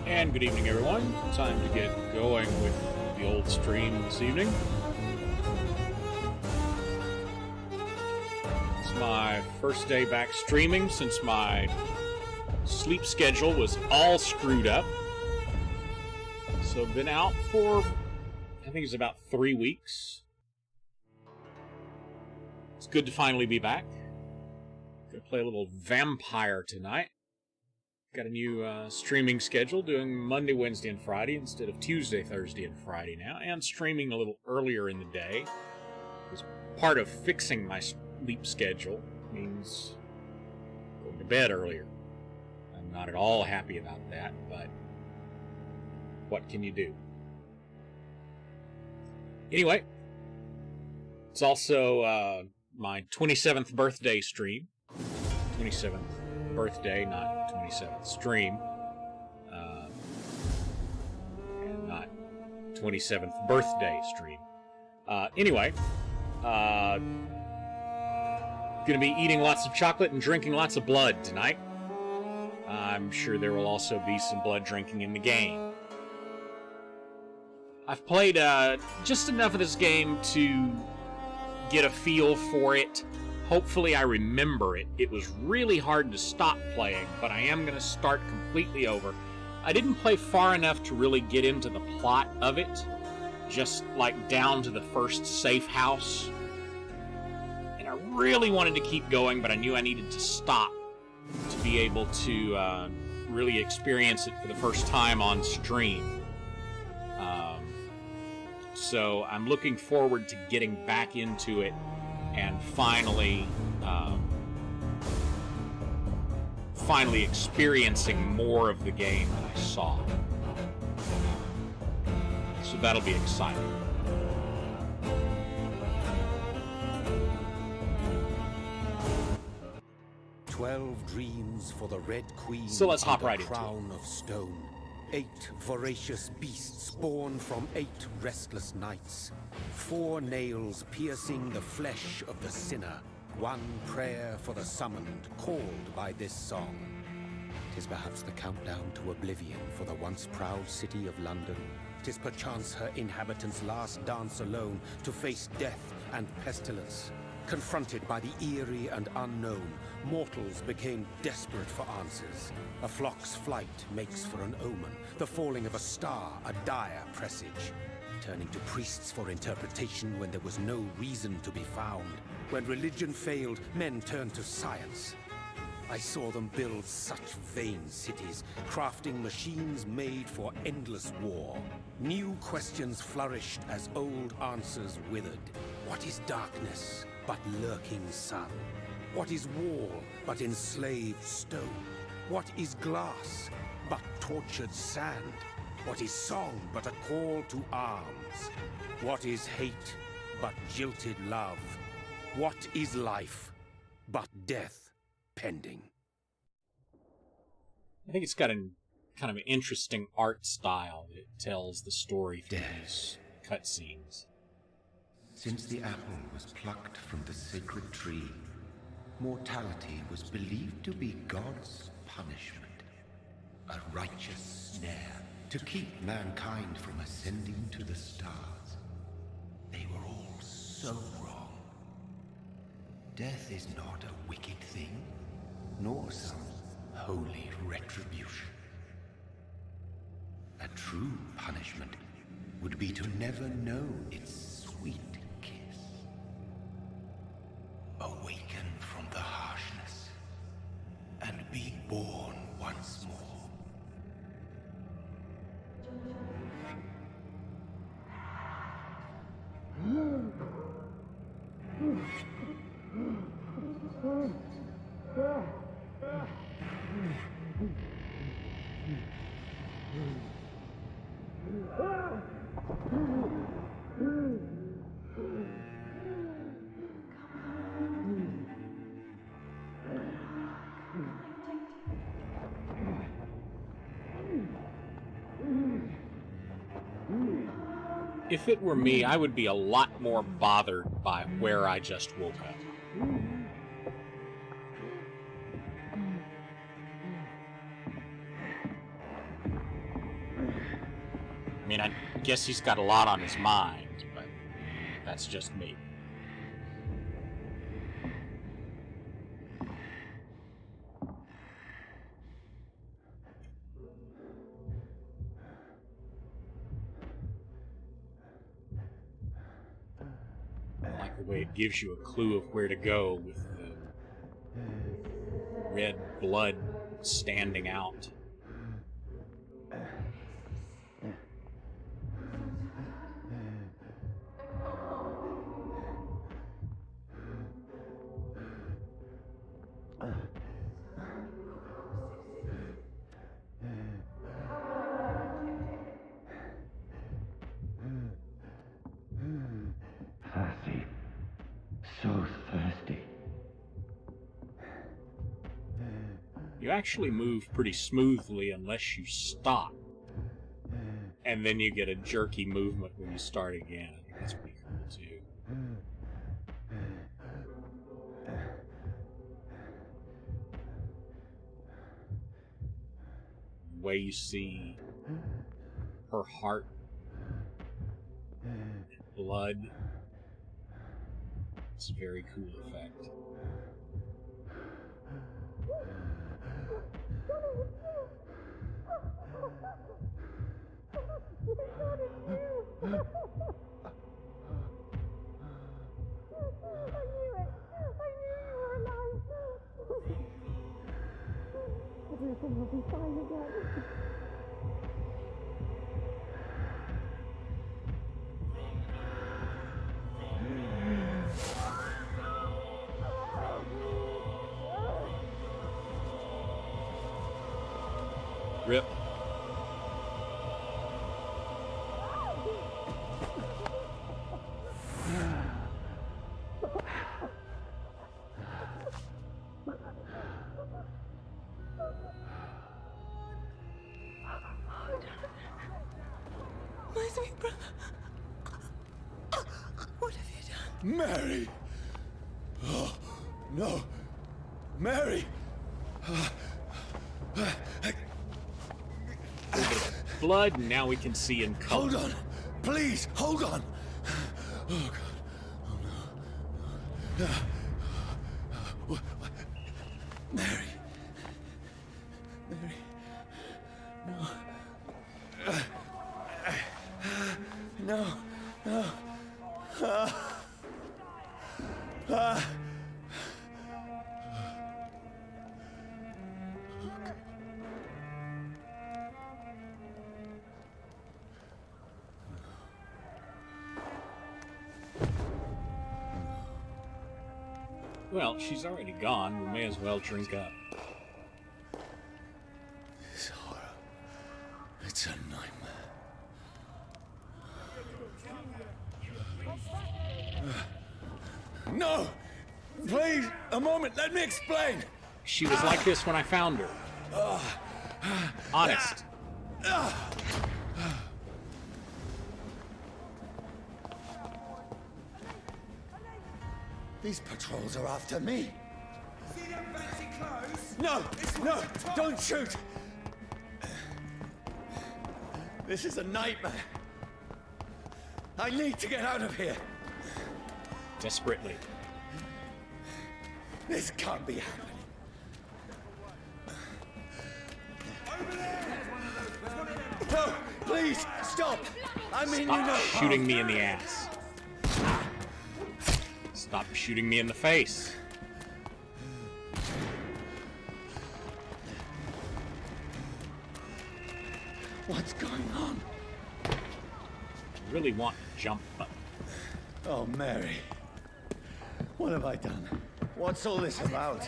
And good evening, everyone. Time to get going with the old stream this evening. It's my first day back streaming since my sleep schedule was all screwed up. So I've been out for, I think it's about 3 weeks. It's good to finally be back. Gonna play a little Vampyr tonight. Got a new streaming schedule, doing Monday, Wednesday, and Friday instead of Tuesday, Thursday, and Friday now, and streaming a little earlier in the day. As part of fixing my sleep schedule means going to bed earlier. I'm not at all happy about that, but what can you do? Anyway, it's also my 27th birthday stream. 27th birthday, not 27th stream, and not 27th birthday stream. Anyway, gonna be eating lots of chocolate and drinking lots of blood tonight. I'm sure there will also be some blood drinking in the game. I've played just enough of this game to get a feel for it. Hopefully I remember it. It was really hard to stop playing, but I am going to start completely over. I didn't play far enough to really get into the plot of it, just like down to the first safe house. And I really wanted to keep going, but I knew I needed to stop to be able to really experience it for the first time on stream. So I'm looking forward to getting back into it and finally experiencing more of the game that I saw. So that'll be exciting. "12 dreams for the Red Queen." So let's hop right into it. Crown of stone. 8 voracious beasts born from 8 restless nights. 4 nails piercing the flesh of the sinner. 1 prayer for the summoned, called by this song. 'Tis perhaps the countdown to oblivion for the once proud city of London. 'Tis perchance her inhabitants' last dance alone to face death and pestilence. Confronted by the eerie and unknown, mortals became desperate for answers. A flock's flight makes for an omen, the falling of a star a dire presage. Turning to priests for interpretation when there was no reason to be found. When religion failed, men turned to science. I saw them build such vain cities, crafting machines made for endless war. New questions flourished as old answers withered. What is darkness but lurking sun? What is wall but enslaved stone? What is glass but tortured sand? What is song but a call to arms? What is hate but jilted love? What is life but death pending? I think it's got a kind of an interesting art style that tells the story through these cutscenes. Since the apple was plucked from the sacred tree, mortality was believed to be God's punishment, a righteous snare to keep mankind from ascending to the stars. They were all so wrong. Death is not a wicked thing, nor some holy retribution. A true punishment would be to never know its sweet kiss. Awaken from the harshness and be born once more. If it were me, I would be a lot more bothered by where I just woke up. mean, I guess he's got a lot on his mind, but that's just me. I like the way it gives you a clue of where to go with the red blood standing out. Thirsty. So thirsty. You actually move pretty smoothly unless you stop. And then you get a jerky movement when you start again. I think that's pretty cool too. The way you see her heart, blood, it's a very cool effect. Everything will be fine again. Rip. My sweet brother. What have you done? Mary! Oh, no. Mary! Blood, and now we can see in color. Hold on! Please, hold on! Oh, God. Oh, no. What? Mary. Mary. No. No. No. Well, she's already gone. We may as well drink up. This horror. It's a nightmare. No! Please, a moment, let me explain! She was like this when I found her. Honest. These patrols are after me. See them fancy clothes? No! Don't shoot! This is a nightmare. I need to get out of here. Desperately. This can't be happening. No, please, stop! I mean, Stop you know. shooting me in the ass. Stop shooting me in the face. What's going on? I really want to jump up. Oh, Mary. What have I done? What's all this about?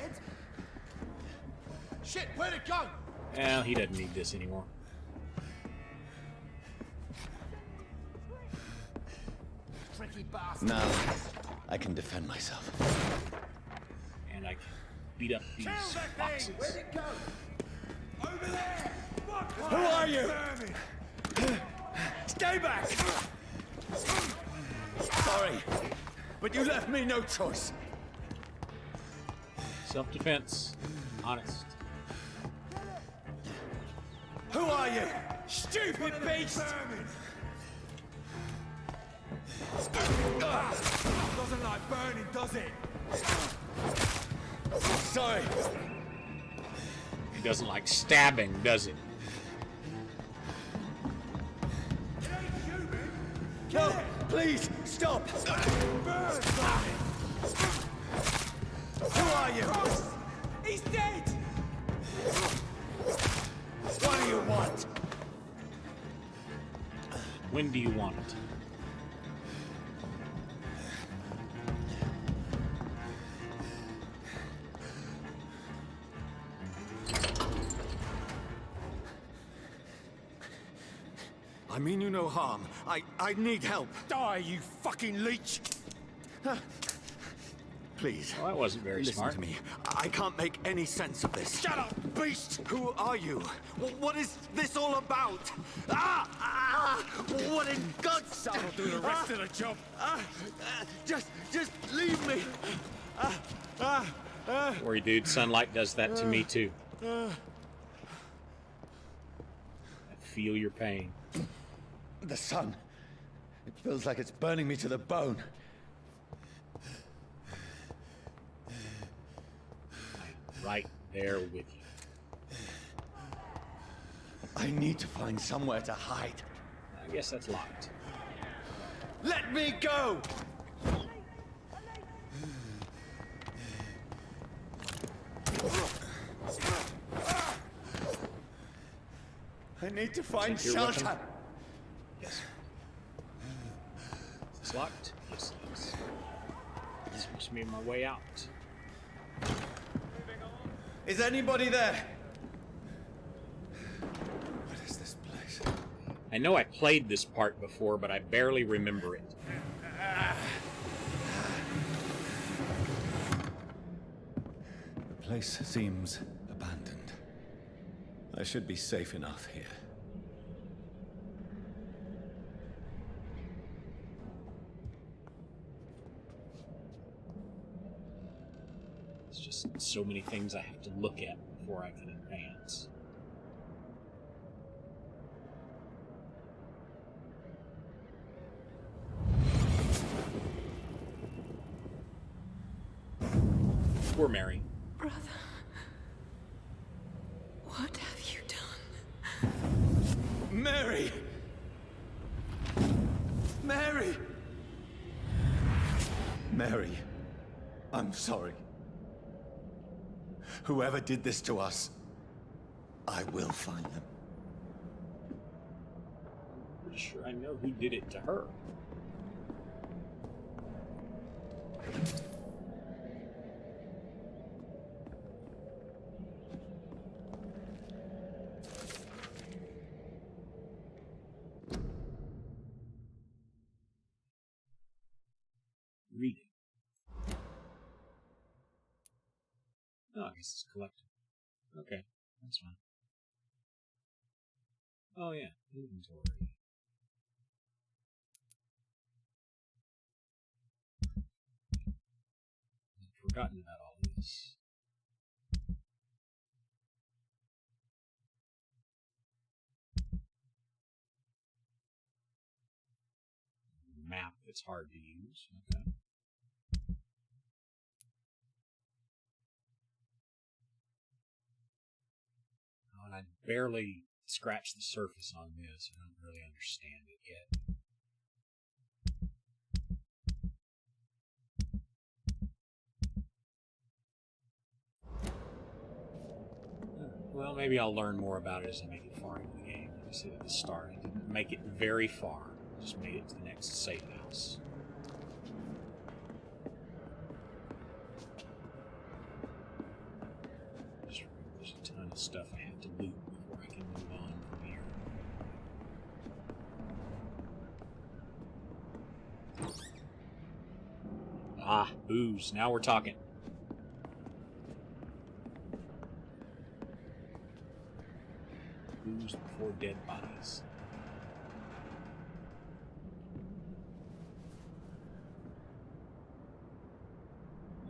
Shit, where'd it go? Well, he doesn't need this anymore. Tricky bastard. Now, I can defend myself. And I can beat up these foxes. Where'd it go? Over there! Fuck! Who are you? Vermin. Stay back! Sorry, but you left me no choice. Self-defense. Honest. Who are you? Stupid beast! Vermin. Doesn't like burning, does it? Sorry. He doesn't like stabbing, does it? It ain't human. No, please, stop. Burn, damn it. Who are you? He's dead. What do you want? When do you want it? I mean you no harm. I need help. Die, you fucking leech! Please. Well, that wasn't very listen smart. to me. I can't make any sense of this. Shut up, beast! Who are you? What is this all about? What in God's... That'll do the rest of the job. Just leave me. Worry, dude. Sunlight does that to me too. I feel your pain. The sun. It feels like it's burning me to the bone. Right there with you. I need to find somewhere to hide. I guess that's locked. Let me go! I need to find Take your shelter. weapon. Yes. Is this locked? Yes, it is. This must be my way out. Is anybody there? What is this place? I know I played this part before, but I barely remember it. The place seems abandoned. I should be safe enough here. It's just so many things I have to look at before I can advance. Poor Mary. Brother, what have you done? Mary! Mary! Mary, I'm sorry. Whoever did this to us, I will find them. I'm pretty sure I know who did it to her. Reading. Oh, I guess it's collecting. Okay, that's fine. Oh yeah, inventory. I'd forgotten about all this. Map that's hard to use. Okay. Oh, and I barely scratched the surface on this. I don't really understand it yet. Well, maybe I'll learn more about it as I make it far into the game. Like I said at the start, I didn't make it very far. Just made it to the next safe house. Just remember there's a ton of stuff I have to loot before I can move on from here. Ah, booze. Now we're talking. Booze before dead bodies.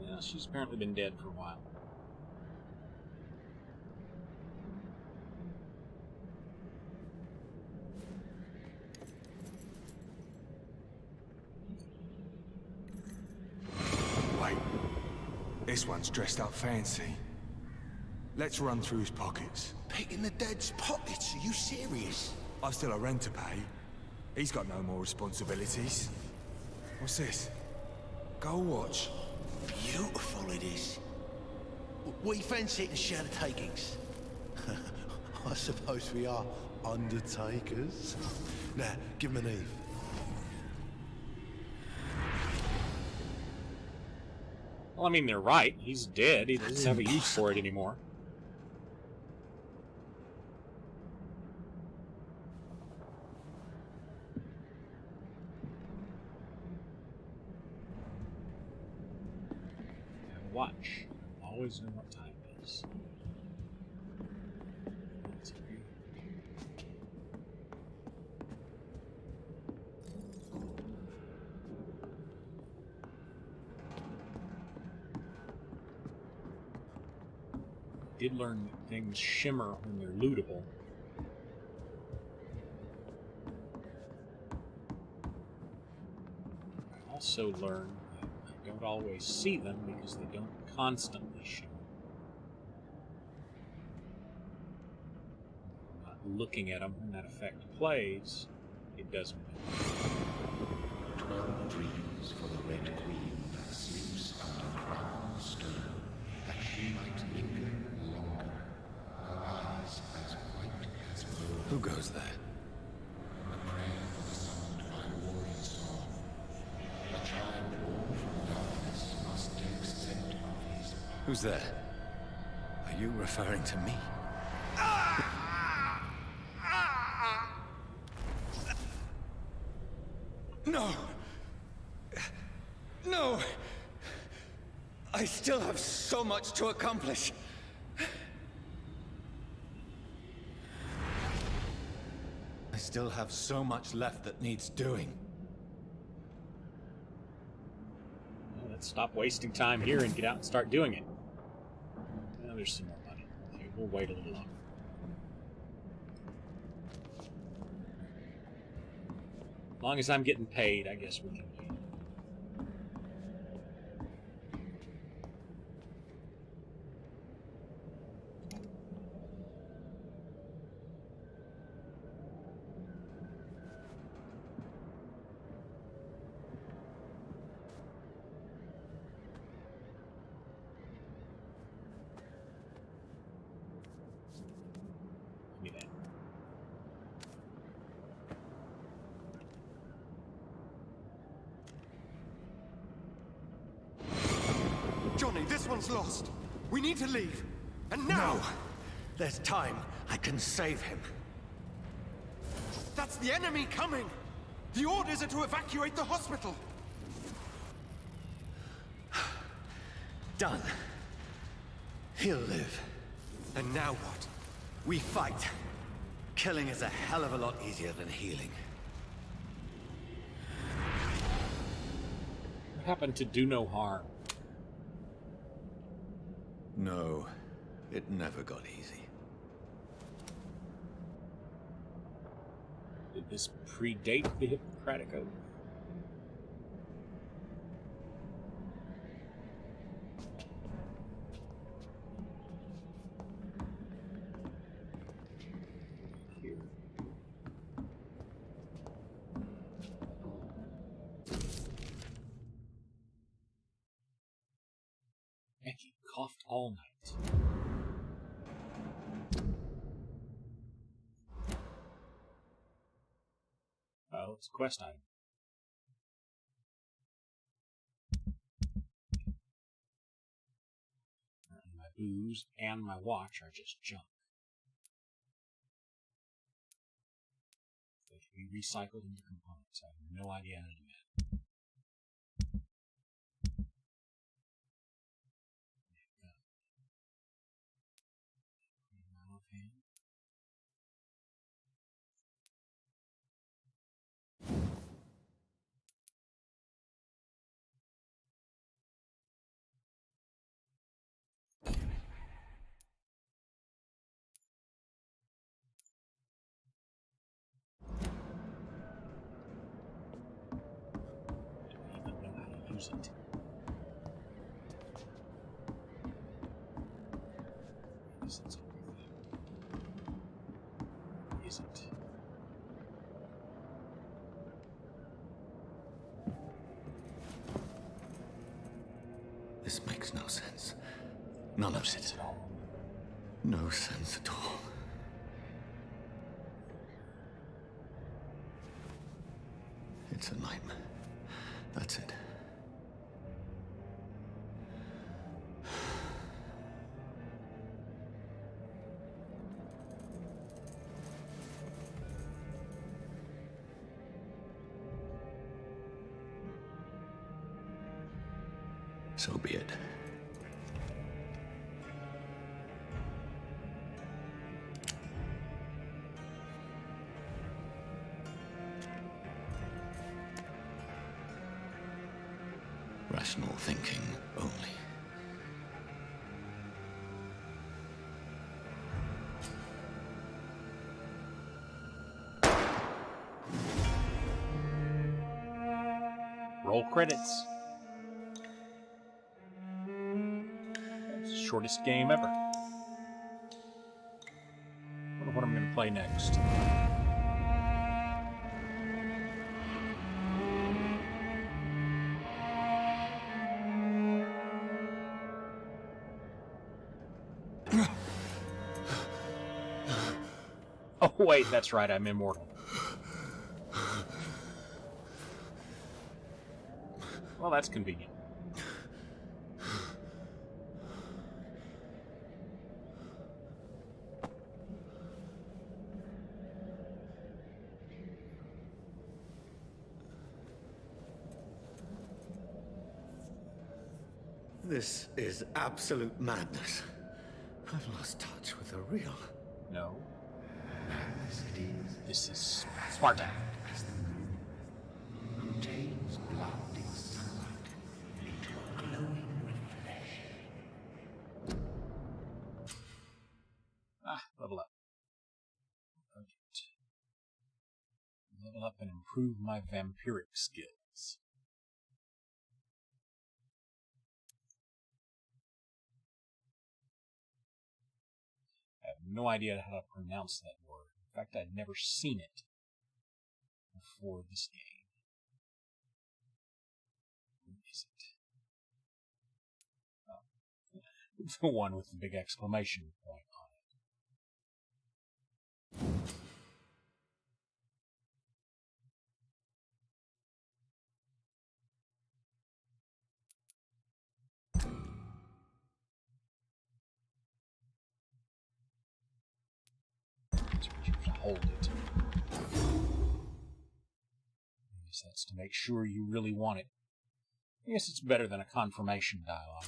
Yeah, she's apparently been dead for a while. This one's dressed up fancy. Let's run through his pockets. Picking the dead's pockets? Are you serious? I've still a rent to pay. He's got no more responsibilities. What's this? Gold watch. Beautiful it is. We fancy it and share the takings. I suppose we are undertakers. Now, give him an Eve. Well, I mean, they're right. He's dead. He doesn't have a use for it anymore. Watch. Always know what time it is. Did learn that things shimmer when they're lootable. I also learned that I don't always see them because they don't constantly shimmer. If I'm not looking at them when that effect plays, it doesn't matter. 12 dreams for the Red Queen that sleeps under crown stone, that she might linger longer, her eyes as white as wool. Who goes there? A prayer for the summoned by warrior song. A child born from darkness must take scent of his. Who's there? Are you referring to me? No! No! I still have so much to accomplish. I still have so much left that needs doing. Well, let's stop wasting time here and get out and start doing it. Now there's some more money. Okay, we'll wait a little longer. As long as I'm getting paid, I guess we can wait. Give me that. Johnny, this one's lost. We need to leave. And now! No! There's time. I can save him. That's the enemy coming! The orders are to evacuate the hospital! Done. He'll live. And now what? We fight. Killing is a hell of a lot easier than healing. What happened to do no harm? No, it never got easy. Did this predate the Hippocratic Oath? Here. Becky coughed all night. Oh, it's a quest item. My booze and my watch are just junk. They can be recycled into components. I have no idea how to do that. Don't even know how to use it. is it? Is it? This makes no sense. None of it. At all. No sense at all. It's a nightmare. That's it. So be it. Rational thinking only. Roll credits. That's the shortest game ever. Wonder what I'm going to play next. Oh wait, that's right, I'm immortal. Well, that's convenient. This is absolute madness. I've lost touch with the real. No, Madness it is. this is Sparta. As the moon contains blinding sunlight into a glowing reflection. Ah, level up. Urgent. Level up and improve my vampiric skills. I have no idea how to pronounce that word. In fact, I'd never seen it before this game. Who is it? Oh, the one with the big exclamation point on it. So you have to hold it. I guess that's to make sure you really want it. I guess it's better than a confirmation dialogue.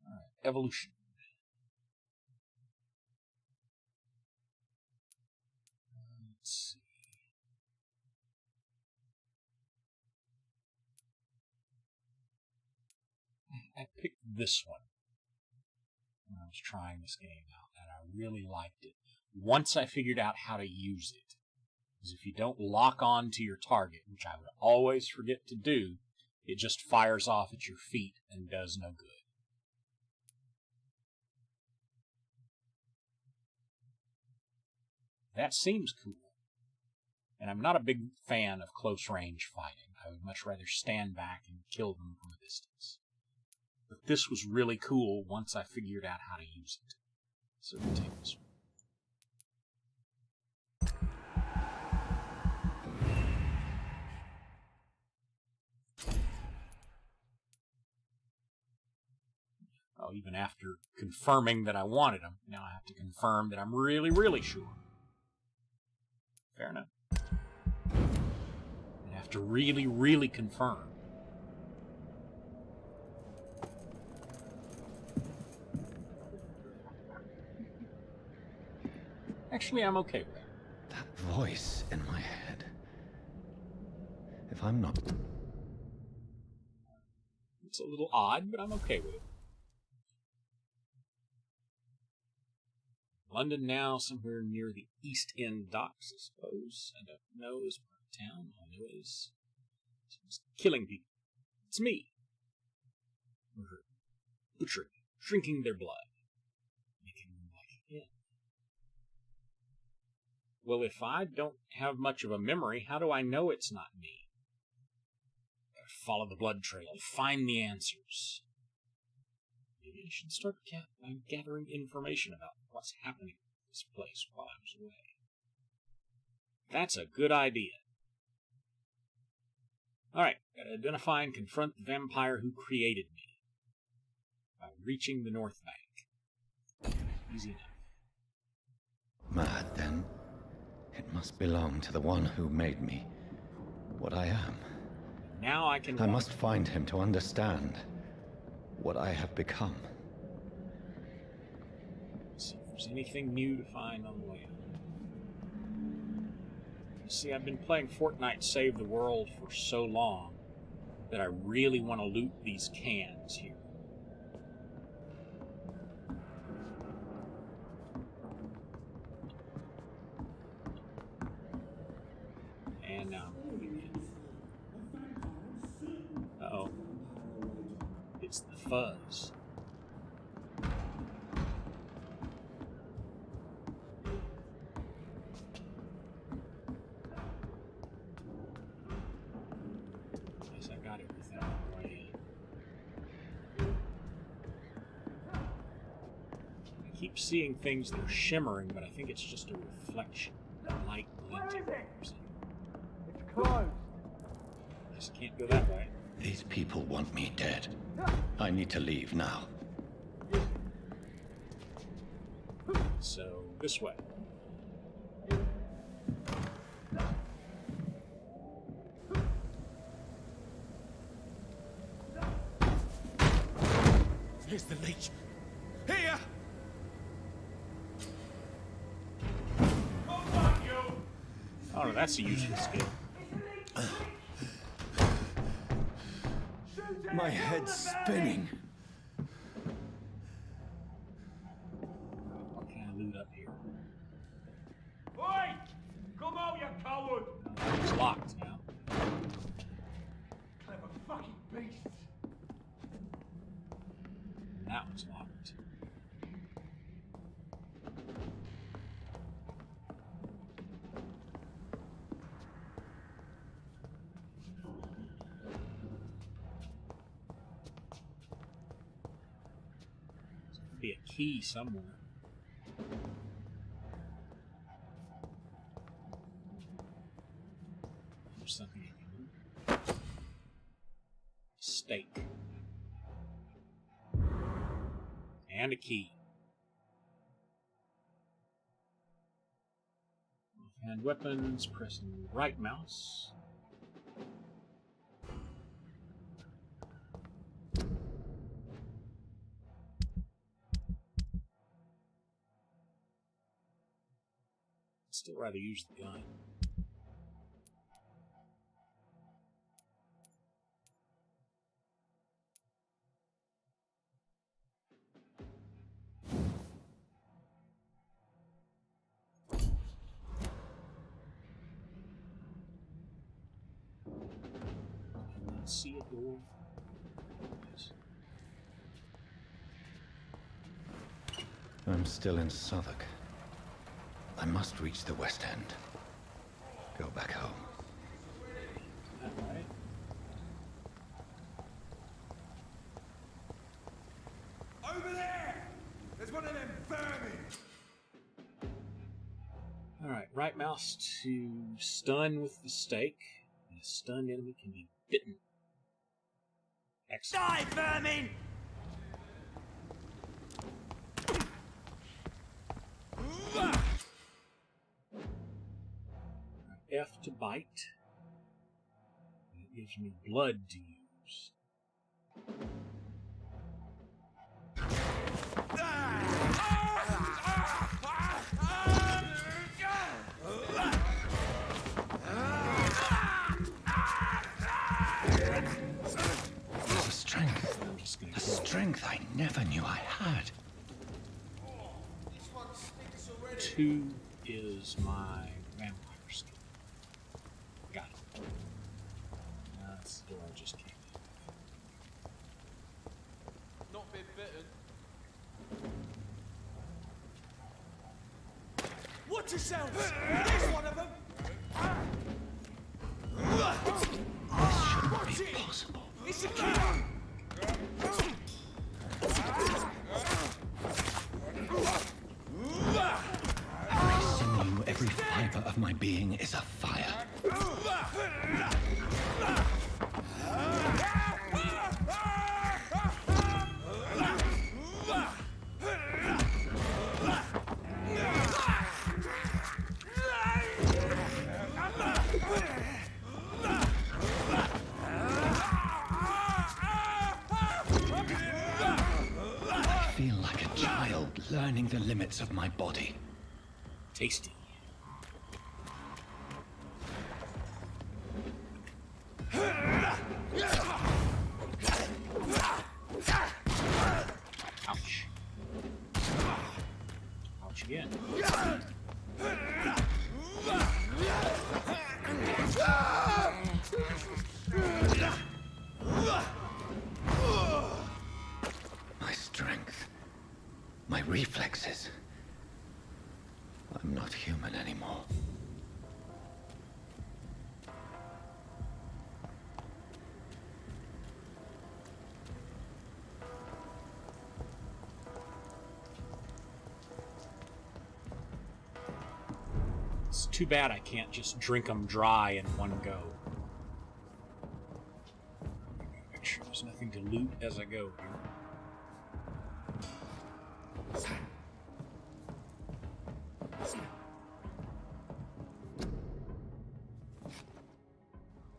Alright, evolution. Let's see. I picked this one when I was trying this game out, and I really liked it. Once I figured out how to use it. Because if you don't lock on to your target, which I would always forget to do, it just fires off at your feet and does no good. That seems cool. And I'm not a big fan of close range fighting. I would much rather stand back and kill them from a distance. But this was really cool once I figured out how to use it. So we take this one. Oh, even after confirming that I wanted them, now I have to confirm that I'm really, really sure. Fair enough. I have to really, really confirm. Actually, I'm okay with it. That voice in my head. If I'm not... It's a little odd, but I'm okay with it. London now, somewhere near the East End docks, I suppose. I don't know this part of town. All I know is it's killing people. It's me. Butchering, drinking their blood. Well, if I don't have much of a memory, how do I know it's not me? Gotta follow the blood trail, find the answers. Maybe I should start gathering information about what's happening in this place while I was away. That's a good idea. Alright, gotta identify and confront the vampire who created me by reaching the North Bank. Easy enough. Mad, then? It must belong to the one who made me what I am. Now I can I walk. must find him to understand what I have become. See if there's anything new to find on the way. See, I've been playing Fortnite Save the World for so long that I really want to loot these cans here. And now I'm moving in. Uh-oh. It's the fuzz. I keep seeing things that are shimmering, but I think it's just a reflection. Light glinting. It's closed. Just can't go that way. These people want me dead. I need to leave now. So, this way. Here's the leech. Here! Oh, no, that's a useful skill. My head's spinning. What can I loot up here? Oi! Come out, you coward! It's locked now. Clever fucking beasts! That one's locked. Be a key somewhere. There's something I can do. Stake. And a key. Offhand weapons, pressing right mouse. Still rather use the gun. Let's see a door. Yes. I'm still in Southwark. I must reach the West End. Go back home. That right? Over there! There's one of them vermin! Alright, right mouse to stun with the stake. And a stunned enemy can be bitten. Excellent. Die, vermin! F to bite. It gives me blood to use. There's a strength. I'm just gonna A strength I never knew I had. 2 is my vampire skill. Got it. That's the door I just came in. Not been bitten. What Watch yourselves! There's one of them! This shouldn't be possible. It's a killer! Every sinew, every fiber of my being is afire. I feel like a child learning the limits of my body. Tasty. Ouch. Ouch again. My strength. My reflexes. I'm not human anymore. It's too bad I can't just drink them dry in one go. Make sure there's nothing to loot as I go here.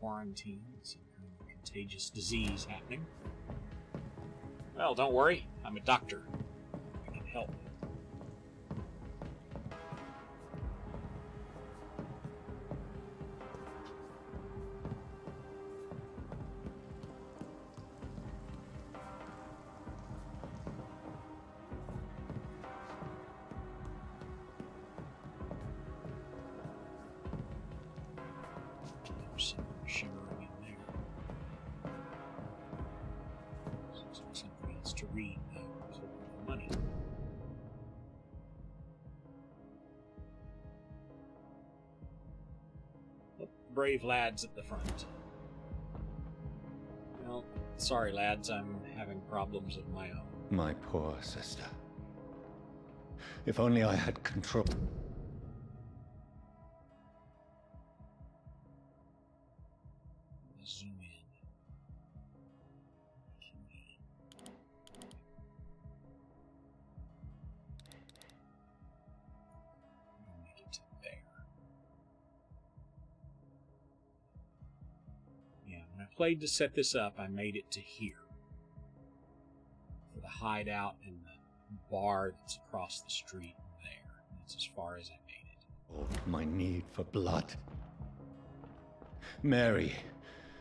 Quarantine, some kind of contagious disease happening. Well, don't worry, I'm a doctor. I can help. There's some shimmering in there. Seems like something else to read, though. So the money. Oh, brave lads at the front. Well, sorry, lads, I'm having problems of my own. My poor sister. If only I had control. Zoom in. Make it to there. Yeah, when I played to set this up, I made it to here. For the hideout and the bar that's across the street there. That's as far as I made it. Oh, my need for blood. Mary,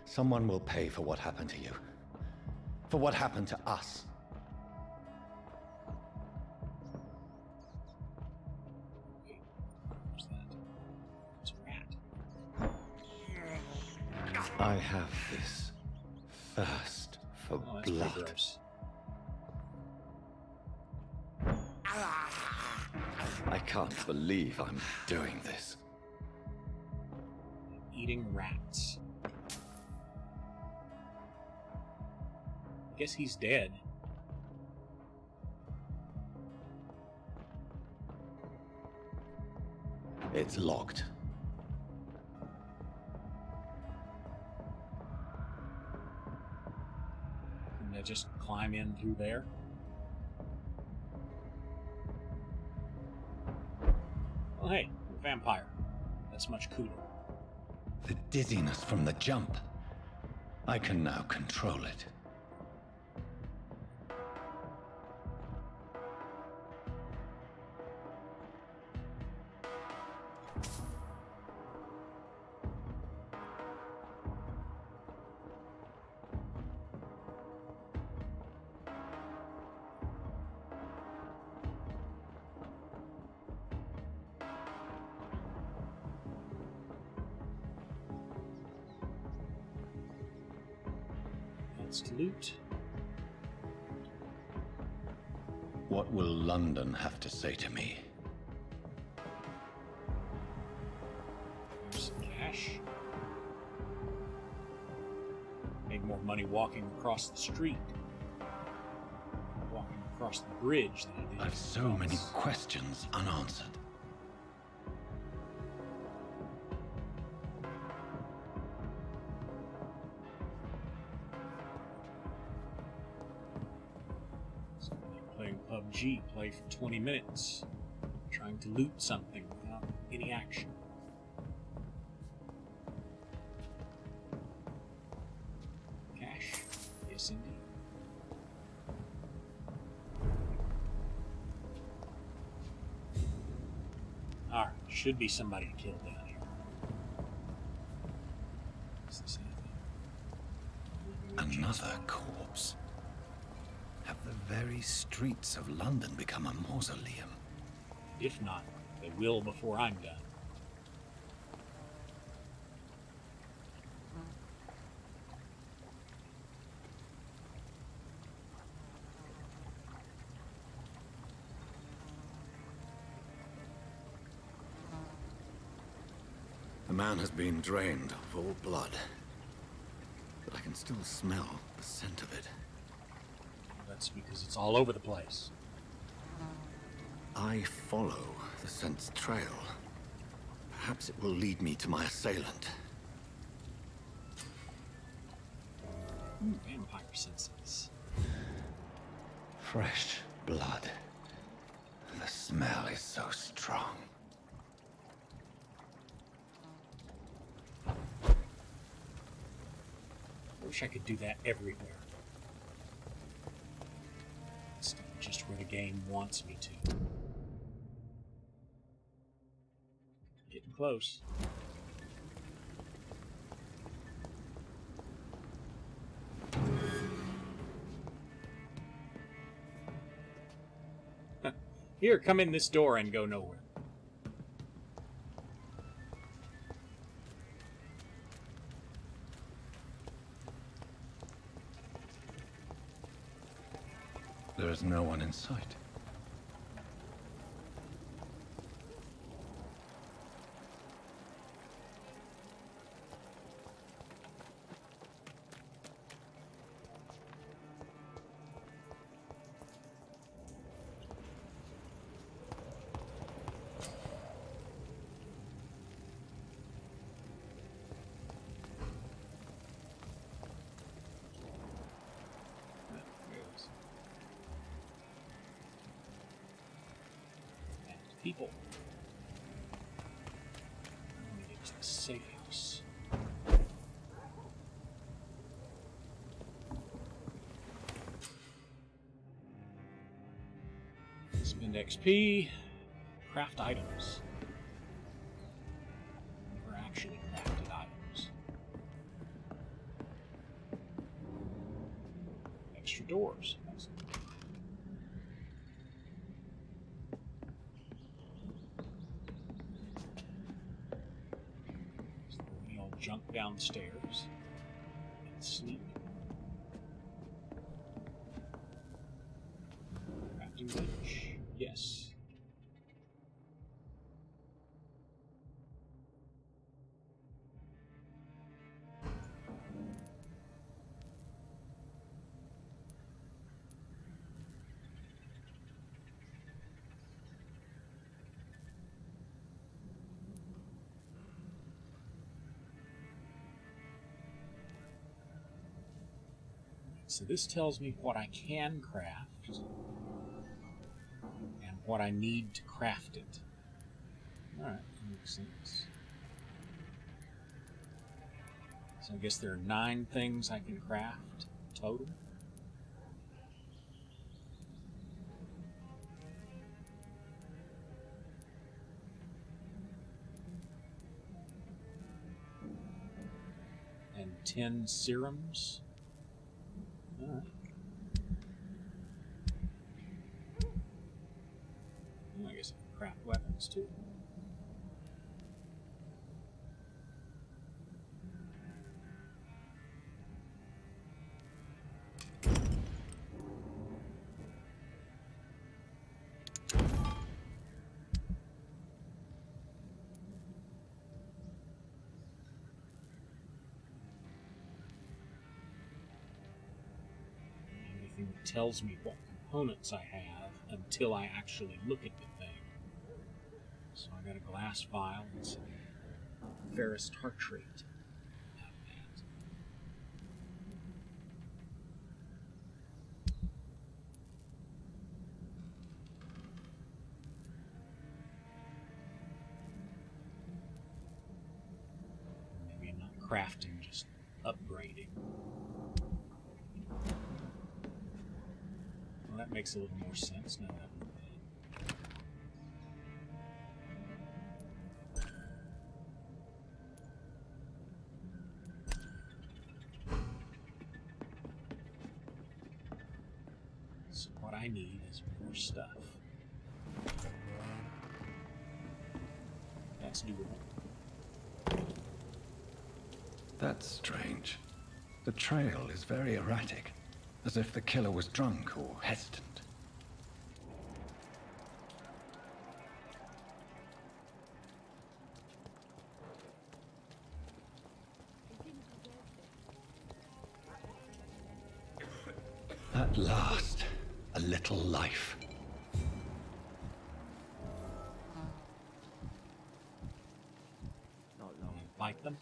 someone will pay for what happened to you. For what happened to us. Wait, what's that? It's a rat. I have this thirst for Oh, that's pretty blood. gross. I can't believe I'm doing this. Eating rats. I guess he's dead. It's locked. Can I just climb in through there? Well, hey, a vampire. That's much cooler. The dizziness from the jump. I can now control it. That's to loot. What will London have to say to me? walking across the street, walking across the bridge that he did. I've so many questions unanswered. So you're playing PUBG, play for 20 minutes, trying to loot something without any action. Cash? Yes, indeed. Alright, should be somebody to kill down here. Is this anything? Another corpse. Have the very streets of London become a mausoleum? If not, they will before I'm done. The man has been drained of all blood, but I can still smell the scent of it. That's because it's all over the place. I follow the scent's trail. Perhaps it will lead me to my assailant. Vampire senses. Fresh blood. The smell is so strong. I wish I could do that everywhere. It's just where the game wants me to. Getting close. Here, come in this door and go nowhere. There is no one in sight. People. I want to get to the safe house. Spend XP, craft items. Never actually crafted items. Extra doors. Jump downstairs and sleep. Crafting bench. Yes. So this tells me what I can craft and what I need to craft it. Alright, that makes sense. So I guess there are 9 things I can craft total. And 10 serums. Alright. I guess I can craft weapons too. tells me what components I have until I actually look at the thing. So I got a glass vial and some ferrous tartrate. Out of that. Maybe I'm not crafting, just upgrading. Well, that makes a little more sense now. So what I need is more stuff. That's doable. That's strange. The trail is very erratic, as if the killer was drunk or hesitant. At last, a little life. Not long. Like them?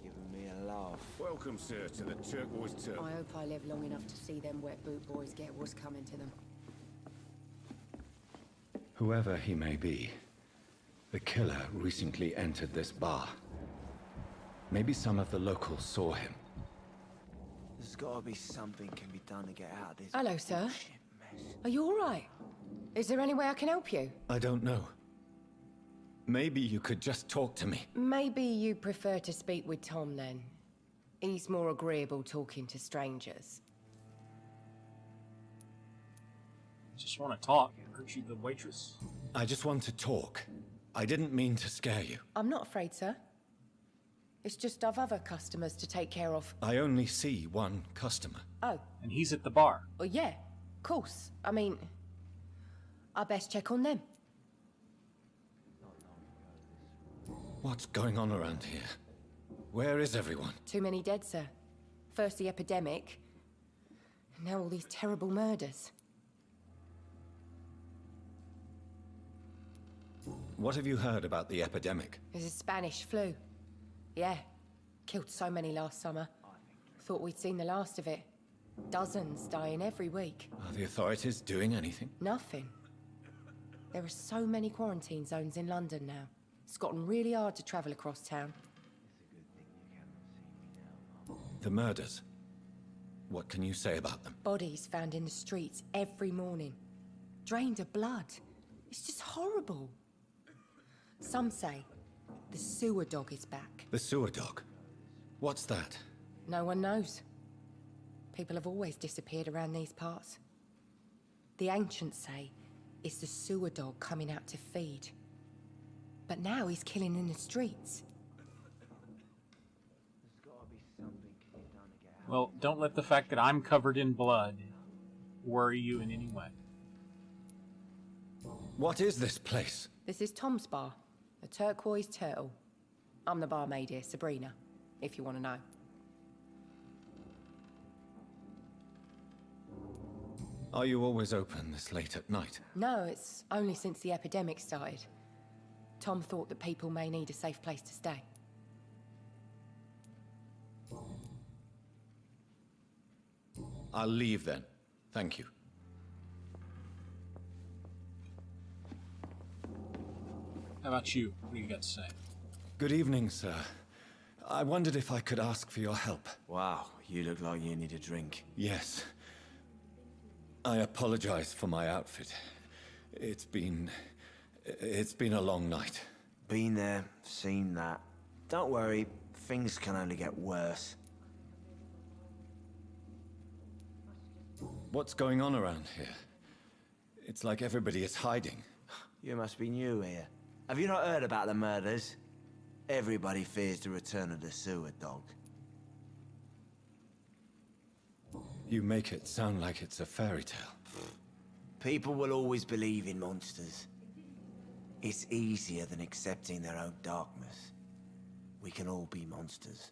Giving me a laugh. Welcome, sir, to the Turquoise Turtle. I hope I live long enough to see them wet boot boys get what's coming to them. Whoever he may be, the killer recently entered this bar. Maybe some of the locals saw him. There's gotta be something can be done to get out of this. Hello, sir. bullshit mess. Are you all right? Is there any way I can help you? I don't know. Maybe you could just talk to me. Maybe you prefer to speak with Tom, then. He's more agreeable talking to strangers. Just want to talk. Aren't you the waitress? I just want to talk. I didn't mean to scare you. I'm not afraid, sir. It's just I've other customers to take care of. I only see one customer. Oh, And he's at the bar. well, yeah, of course. I mean, I best check on them. What's going on around here? Where is everyone? Too many dead, sir. First the epidemic, and now all these terrible murders. What have you heard about the epidemic? There's a Spanish flu. Yeah, killed so many last summer. Thought we'd seen the last of it. Dozens dying every week. Are the authorities doing anything? Nothing. There are so many quarantine zones in London now. It's gotten really hard to travel across town. The murders. What can you say about them? Bodies found in the streets every morning. Drained of blood. It's just horrible. Some say the sewer dog is back. The sewer dog. What's that? No one knows. People have always disappeared around these parts. The ancients say it's the sewer dog coming out to feed. But now he's killing in the streets. There's gotta be something can be done to get out. Well, don't let the fact that I'm covered in blood worry you in any way. What is this place? This is Tom's bar, the Turquoise Turtle. I'm the barmaid here, Sabrina, if you want to know. Are you always open this late at night? No, it's only since the epidemic started. Tom thought that people may need a safe place to stay. I'll leave then. Thank you. How about you? What do you got to say? Good evening, sir. I wondered if I could ask for your help. Wow, you look like you need a drink. Yes. I apologize for my outfit. It's been a long night. Been there, seen that. Don't worry, things can only get worse. What's going on around here? It's like everybody is hiding. You must be new here. Have you not heard about the murders? Everybody fears the return of the sewer dog. You make it sound like it's a fairy tale. People will always believe in monsters. It's easier than accepting their own darkness. We can all be monsters.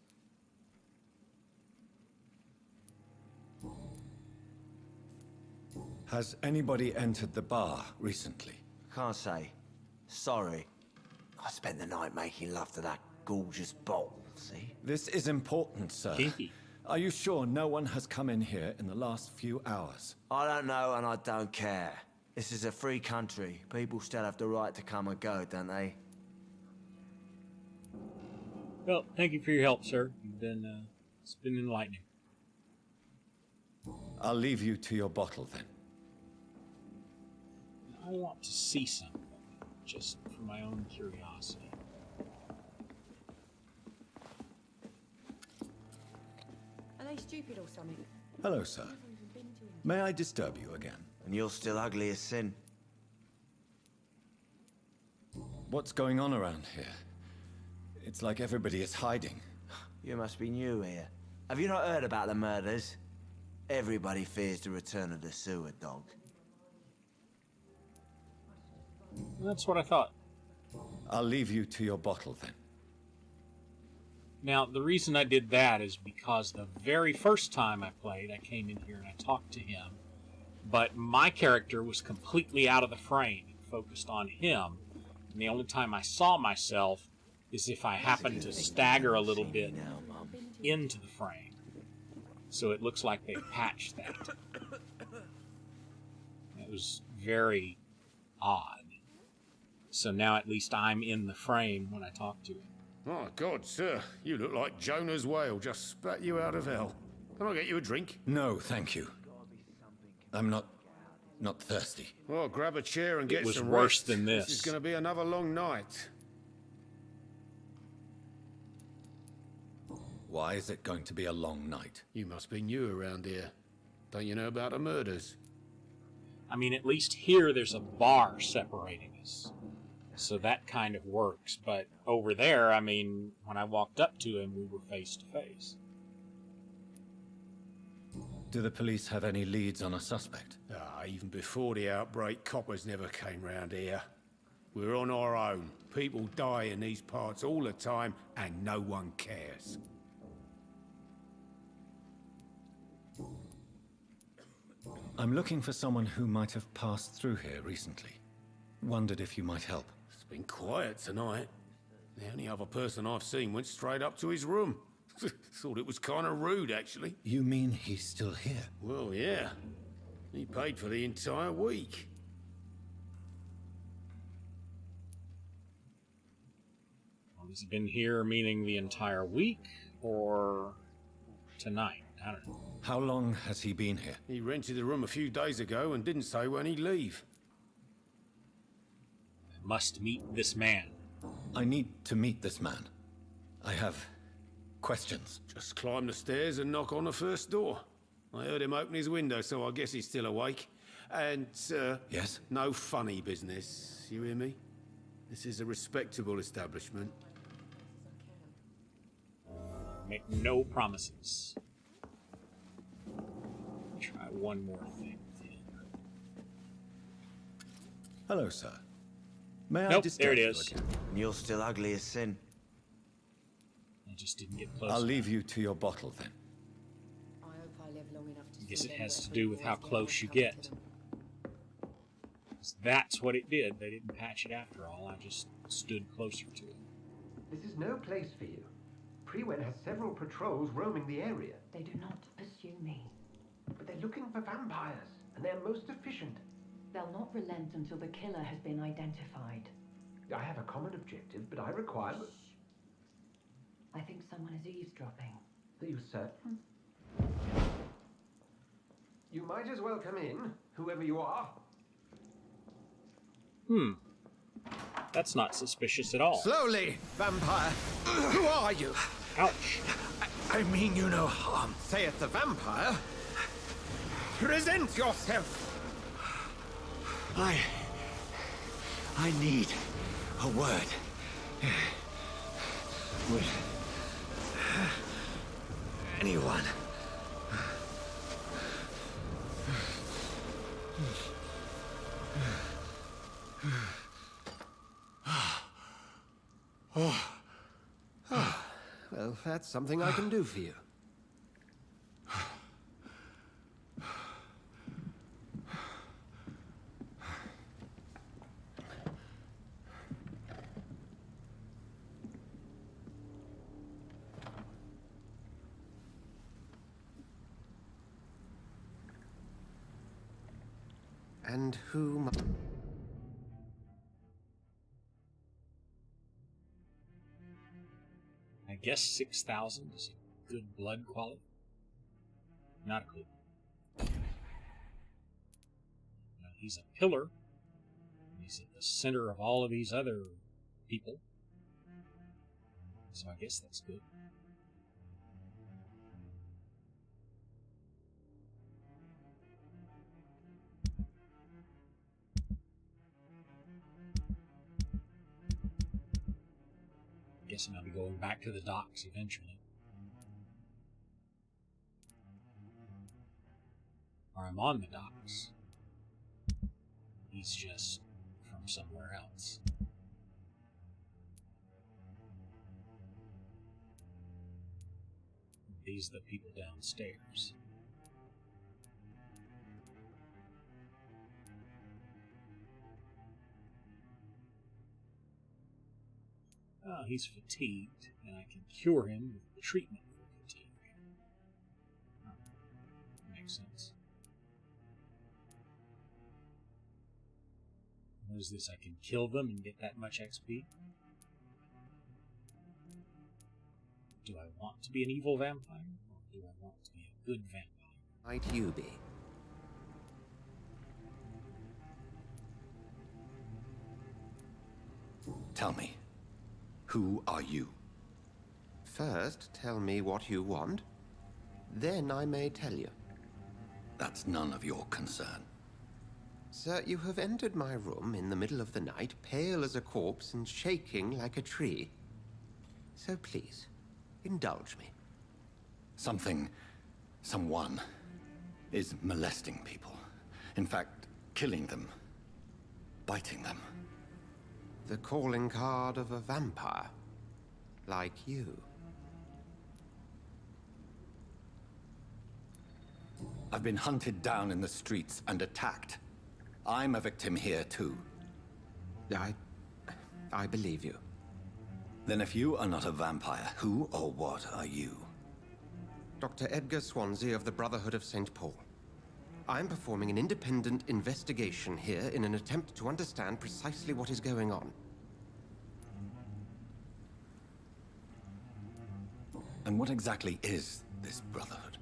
Has anybody entered the bar recently? Can't say. Sorry. I spent the night making love to that gorgeous bottle, see? This is important, sir. Kinky. Are you sure no one has come in here in the last few hours? I don't know and I don't care. This is a free country. People still have the right to come and go, don't they? Well, thank you for your help, sir. You've been, it's been enlightening. I'll leave you to your bottle, then. I want to see something, just for my own curiosity. Are they stupid or something? Hello, sir. May I disturb you again? And you're still ugly as sin. What's going on around here? It's like everybody is hiding. You must be new here. Have you not heard about the murders? Everybody fears the return of the sewer dog. That's what I thought. I'll leave you to your bottle, then. Now, the reason I did that is because the very first time I played, I came in here and I talked to him, but my character was completely out of the frame, focused on him, and the only time I saw myself is if I happened to stagger a little bit into the frame. So it looks like they patched that. It was very odd. So now at least I'm in the frame when I talk to him. My God, sir, you look like Jonah's whale just spat you out of hell. Can I get you a drink? No, thank you. I'm not thirsty. Well, grab a chair and get some rest. It was worse than this. This is going to be another long night. Why is it going to be a long night? You must be new around here. Don't you know about the murders? I mean, at least here there's a bar separating us. So that kind of works. But over there, I mean, when I walked up to him, we were face to face. Do the police have any leads on a suspect? Even before the outbreak, coppers never came round here. We're on our own. People die in these parts all the time, and no one cares. I'm looking for someone who might have passed through here recently. Wondered if you might help. It's been quiet tonight. The only other person I've seen went straight up to his room. Thought it was kind of rude, actually. You mean he's still here? Well, yeah. He paid for the entire week. Well, has he been here meaning the entire week or tonight? I don't know. How long has he been here? He rented the room a few days ago and didn't say when he'd leave. I must meet this man. I need to meet this man. I have questions. Just climb the stairs and knock on the first door. I heard him open his window, so I guess he's still awake. And, Yes? no funny business. You hear me? This is a respectable establishment. Make no promises. Try one more thing with him. Hello, sir. May I Nope, disturb there it you is. again? And you're still ugly as sin. I just didn't get close. I'll leave you to your bottle, then. I hope I live long enough to I guess see it them has where to do with three how boys close you come to get. them. 'Cause that's what it did. They didn't patch it after all. I just stood closer to it. This is no place for you. Prewen has several patrols roaming the area. They do not pursue me. But they're looking for vampires, and they're most efficient. They'll not relent until the killer has been identified. I have a common objective, but I require... I think someone is eavesdropping. Are you certain? You might as well come in, whoever you are. That's not suspicious at all. Slowly, vampire. Who are you? Ouch. I mean you no harm, saith the vampire. Present yourself. I need a word with anyone. Well, that's something I can do for you. And who... I guess 6,000 is a good blood quality. Not a clue. Now, he's a pillar. He's at the center of all of these other people. So I guess that's good. I guess I'll be going back to the docks eventually. Or I'm on the docks. He's just from somewhere else. These are the people downstairs. Oh, he's fatigued, and I can cure him with the treatment for fatigue. Oh, makes sense. What is this? I can kill them and get that much XP? Do I want to be an evil vampire, or do I want to be a good vampire? Might you be? Tell me, who are you? First, tell me what you want. Then I may tell you. That's none of your concern. Sir, you have entered my room in the middle of the night, pale as a corpse and shaking like a tree. So please, indulge me. Someone is molesting people. In fact, killing them. Biting them. The calling card of a vampire. Like you. I've been hunted down in the streets and attacked. I'm a victim here, too. I believe you. Then if you are not a vampire, who or what are you? Dr. Edgar Swansea of the Brotherhood of St. Paul. I'm performing an independent investigation here in an attempt to understand precisely what is going on. And what exactly is this Brotherhood?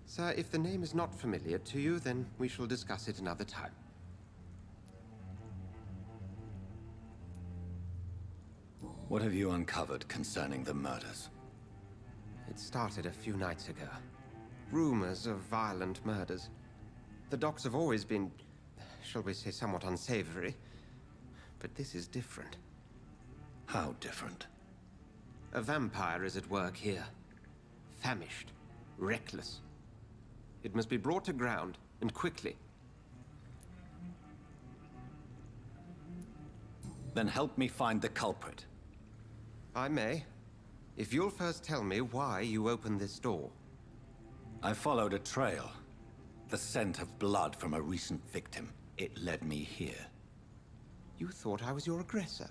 Sir, if the name is not familiar to you, then we shall discuss it another time. What have you uncovered concerning the murders? It started a few nights ago. Rumors of violent murders. The docks have always been, shall we say, somewhat unsavory. But this is different. How different? A vampire is at work here. Famished. Reckless. It must be brought to ground, and quickly. Then help me find the culprit. I may. If you'll first tell me why you opened this door. I followed a trail. The scent of blood from a recent victim. It led me here. You thought I was your aggressor.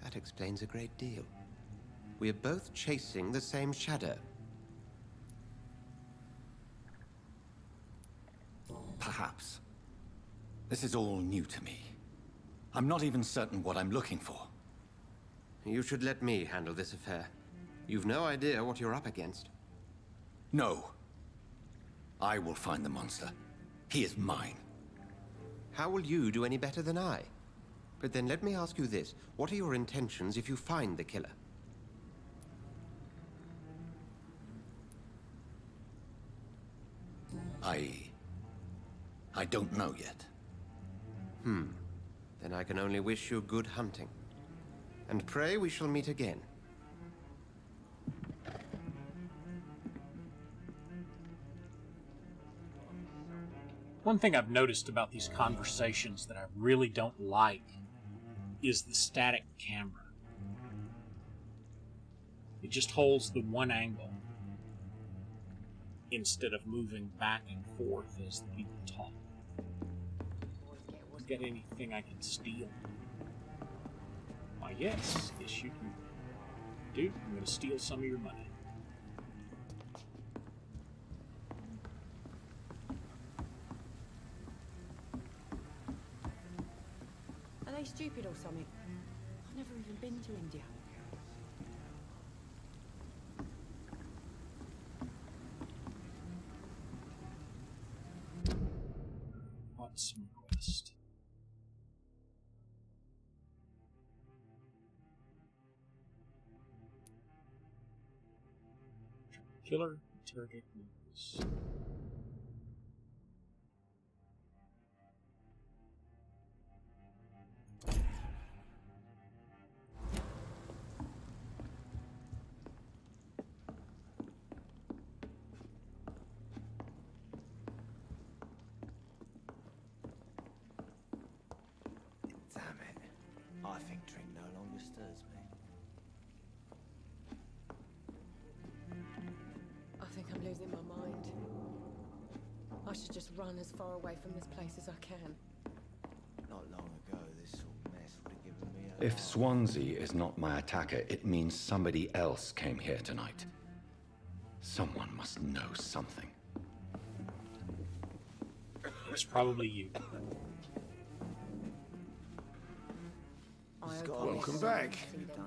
That explains a great deal. We are both chasing the same shadow. Perhaps. This is all new to me. I'm not even certain what I'm looking for. You should let me handle this affair. You've no idea what you're up against. No. I will find the monster. He is mine. How will you do any better than I? But then let me ask you this. What are your intentions if you find the killer? I don't know yet. Then I can only wish you good hunting. And pray we shall meet again. One thing I've noticed about these conversations that I really don't like is the static camera. It just holds the one angle instead of moving back and forth as the people talk. Got anything I can steal? Why, yes. Yes, you can. Dude, I'm gonna steal some of your money. they stupid or something? I've never even been to India. What's request? Killer, interrogate news. Damn it. I think drink no longer stirs me. I think I'm losing my mind. I should just run as far away from this place as I can. Not long ago, this sort of mess would have given me a If laugh. Swansea is not my attacker, it means somebody else came here tonight. Someone must know something. It's probably you. Welcome back.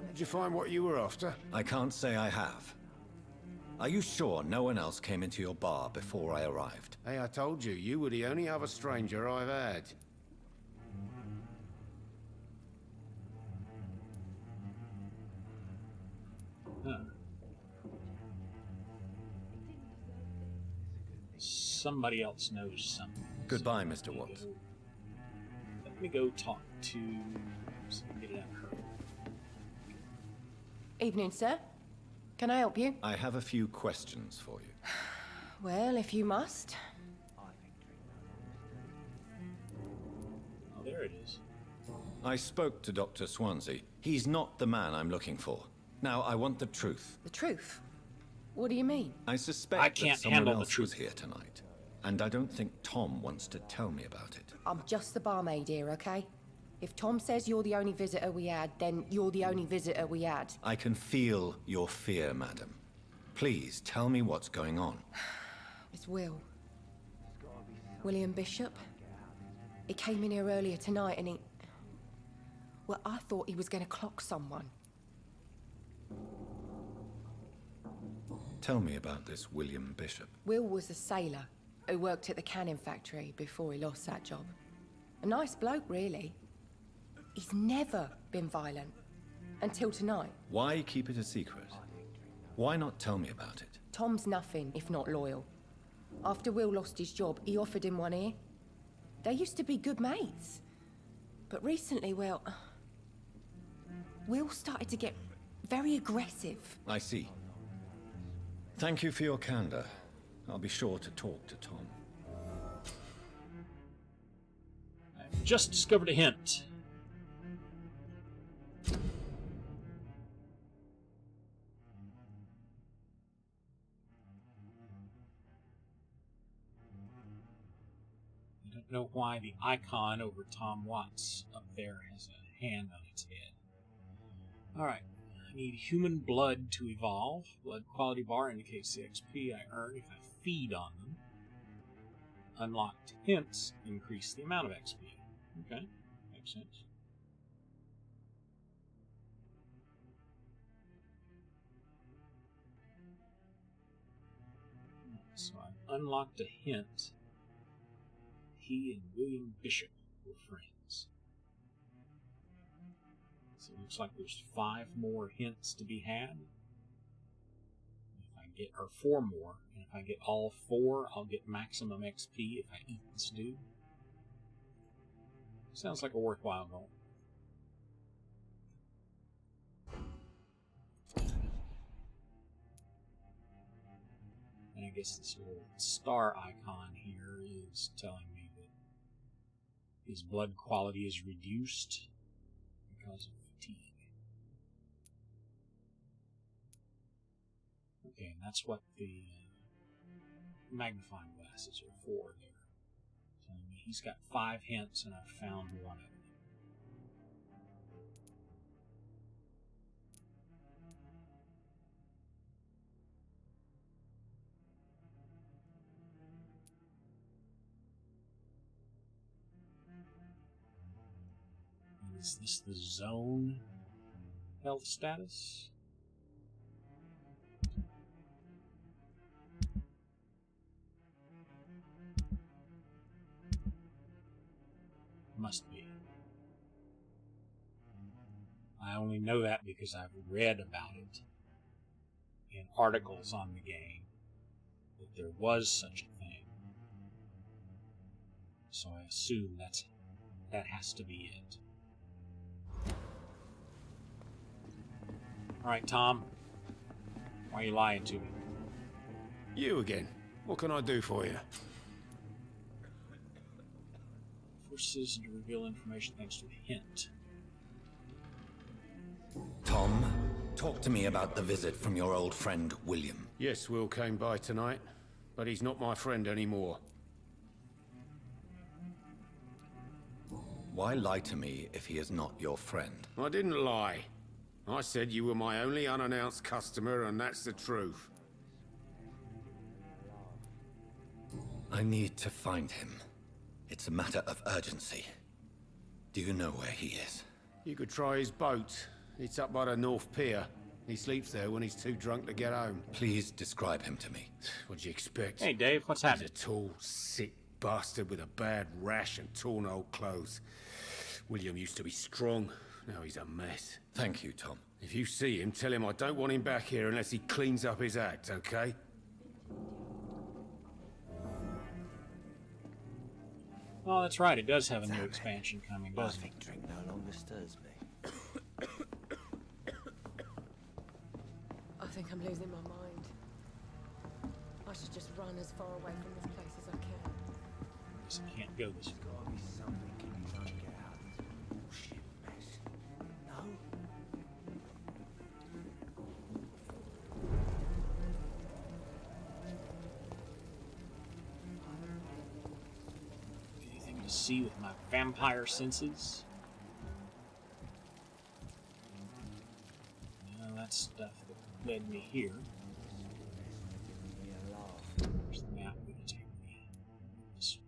Did you find what you were after? I can't say I have. Are you sure no one else came into your bar before I arrived? Hey, I told you, you were the only other stranger I've had. Huh. Somebody else knows something. Goodbye, Mr. Watts. Let me go talk to... see if I can get it out of her. Evening, sir. Can I help you? I have a few questions for you. Well, if you must. Oh, there it is. I spoke to Dr. Swansea. He's not the man I'm looking for. Now, I want the truth. The truth? What do you mean? I suspect I can't that someone handle the else truth. was here tonight. And I don't think Tom wants to tell me about it. I'm just the barmaid here, okay? If Tom says you're the only visitor we had, then you're the only visitor we had. I can feel your fear, madam. Please, tell me what's going on. It's Will. William Bishop. He came in here earlier tonight and he... Well, I thought he was going to clock someone. Tell me about this William Bishop. Will was a sailor who worked at the canning factory before he lost that job. A nice bloke, really. He's never been violent. Until tonight. Why keep it a secret? Why not tell me about it? Tom's nothing if not loyal. After Will lost his job, he offered him one ear. They used to be good mates. But recently, well... Will started to get very aggressive. I see. Thank you for your candor. I'll be sure to talk to Tom. I've just discovered a hint. I don't know why the icon over Tom Watts up there has a hand on its head. Alright, I need human blood to evolve. Blood quality bar indicates the XP I earn if I feed on them. Unlocked hints increase the amount of XP. Okay, makes sense. So I've unlocked a hint. He and William Bishop were friends. So it looks like there's 5 more hints to be had. If I get, or 4 more, and if I get all 4, I'll get maximum XP if I eat this dude. Sounds like a worthwhile goal. And I guess this little star icon here is telling me that his blood quality is reduced because of fatigue. Okay, and that's what the magnifying glasses are for there. Telling me he's got 5 hints and I've found one of them. Is this the zone health status? Must be. I only know that because I've read about it in articles on the game, that there was such a thing. So I assume that has to be it. Alright, Tom. Why are you lying to me? You again. What can I do for you? Force citizen to reveal information thanks to a hint. Tom, talk to me about the visit from your old friend, William. Yes, Will came by tonight, but he's not my friend anymore. Why lie to me if he is not your friend? I didn't lie. I said you were my only unannounced customer, and that's the truth. I need to find him. It's a matter of urgency. Do you know where he is? You could try his boat. It's up by the North Pier. He sleeps there when he's too drunk to get home. Please describe him to me. What'd you expect? Hey, Dave, what's happening? He's a tall, sick bastard with a bad rash and torn old clothes. William used to be strong. Now he's a mess. Thank you, Tom. If you see him, tell him I don't want him back here unless he cleans up his act, okay? Oh, that's right. It does have a new expansion coming, doesn't it? Drink no longer stirs me. I think I'm losing my mind. I should just run as far away from this place as I can. Guess I can't go this far. Gotta be something keeping me trying to get out of this bullshit mess. No? Anything to see with my vampire senses? No, that's stuff that led me here. Where's the map going to take me? This way.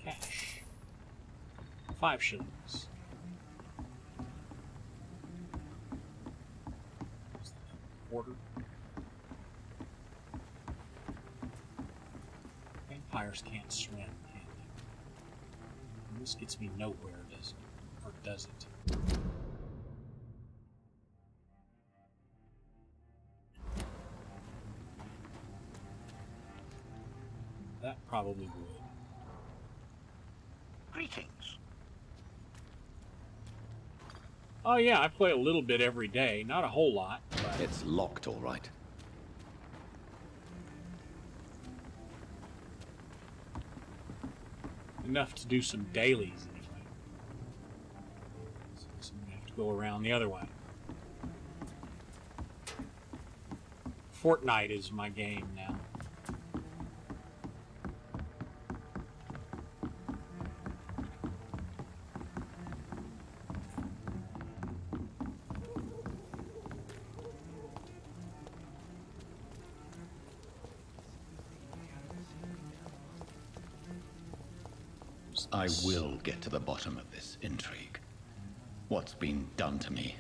Cash. 5 shillings. Quarter. Vampires can't swim, can they? And this gets me nowhere, does it? Or does it? That probably would. Greetings. Oh yeah, I play a little bit every day. Not a whole lot, but... It's locked, all right. enough to do some dailies anyway. So I'm gonna have to go around the other way. Fortnite is my game now. I will get to the bottom of this intrigue. What's been done to me?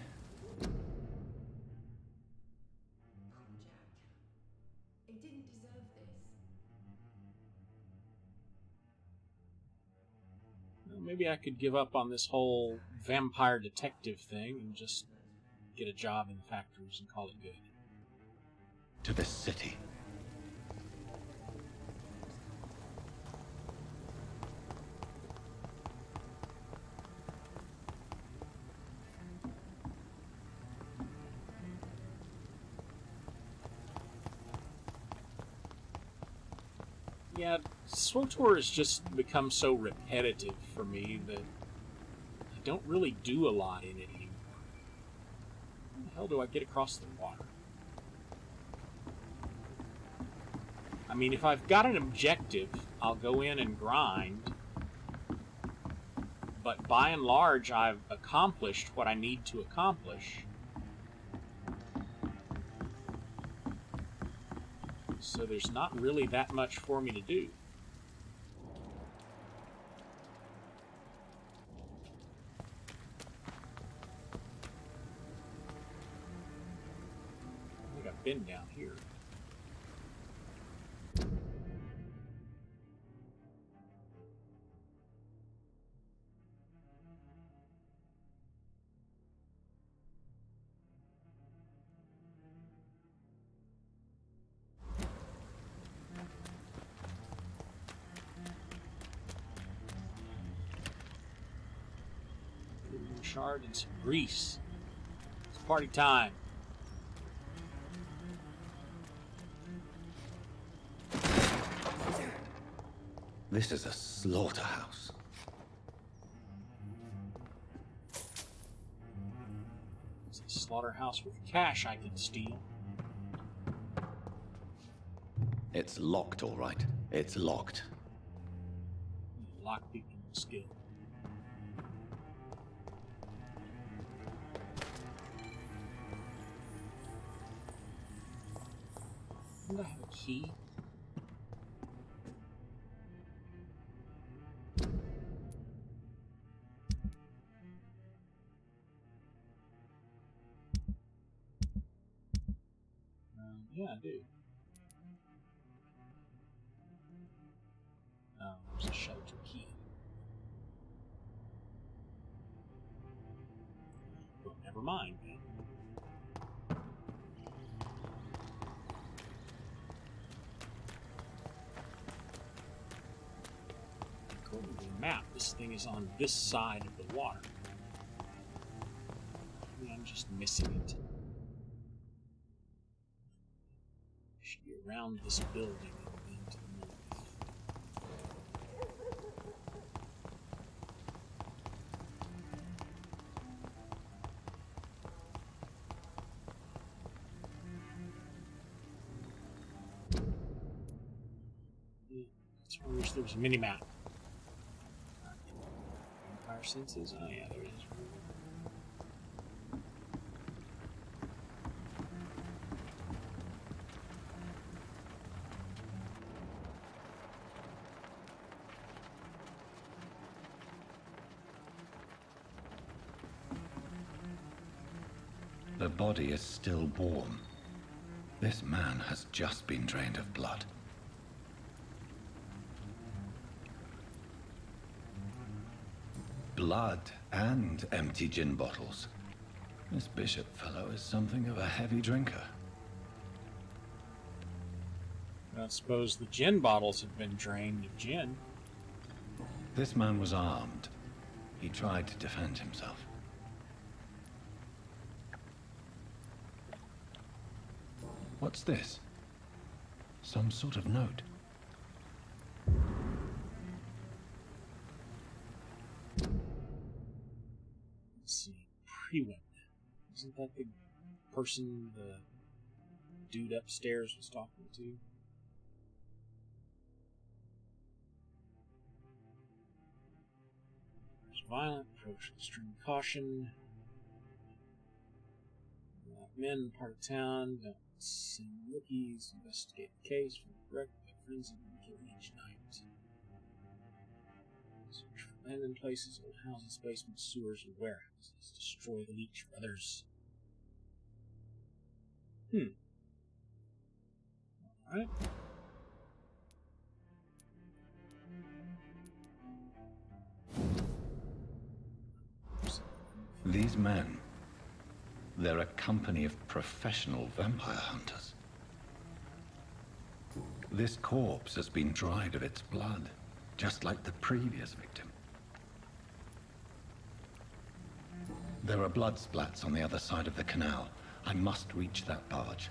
He didn't deserve this. Well, maybe I could give up on this whole vampire detective thing and just get a job in the factories and call it good. To this city. Yeah, SWTOR has just become so repetitive for me that I don't really do a lot in it anymore. How the hell do I get across the water? I mean, if I've got an objective, I'll go in and grind. But by and large, I've accomplished what I need to accomplish. So there's not really that much for me to do. I think I've been down here. Shard and some grease. It's party time. This is a slaughterhouse. It's a slaughterhouse with cash I can steal. It's locked, all right. It's locked. Lockpicking skill. Do I have a key? Yeah, I do. Oh, there's a shelter key. Well, never mind, man. According to the map, this thing is on this side of the water. Maybe I'm just missing it. Should be around this building and then to the north. That's where I wish there was a mini-map. Vampire senses? Oh yeah, there it is. The body is still warm. This man has just been drained of blood. Blood and empty gin bottles. This bishop fellow is something of a heavy drinker. I suppose the gin bottles have been drained of gin. This man was armed. He tried to defend himself. What's this? Some sort of note. Let's see. Pre-win. Isn't that the person the dude upstairs was talking to? There's violent approach with extreme caution. Men, part of town, don't send rookies, investigate the case from the wreck by friends and kill each night. Search for abandoned places, old houses, basements, sewers, and warehouses. Destroy the leech for others. Alright. These men, they're a company of professional vampire hunters. This corpse has been dried of its blood, just like the previous victim. There are blood splats on the other side of the canal. I must reach that barge.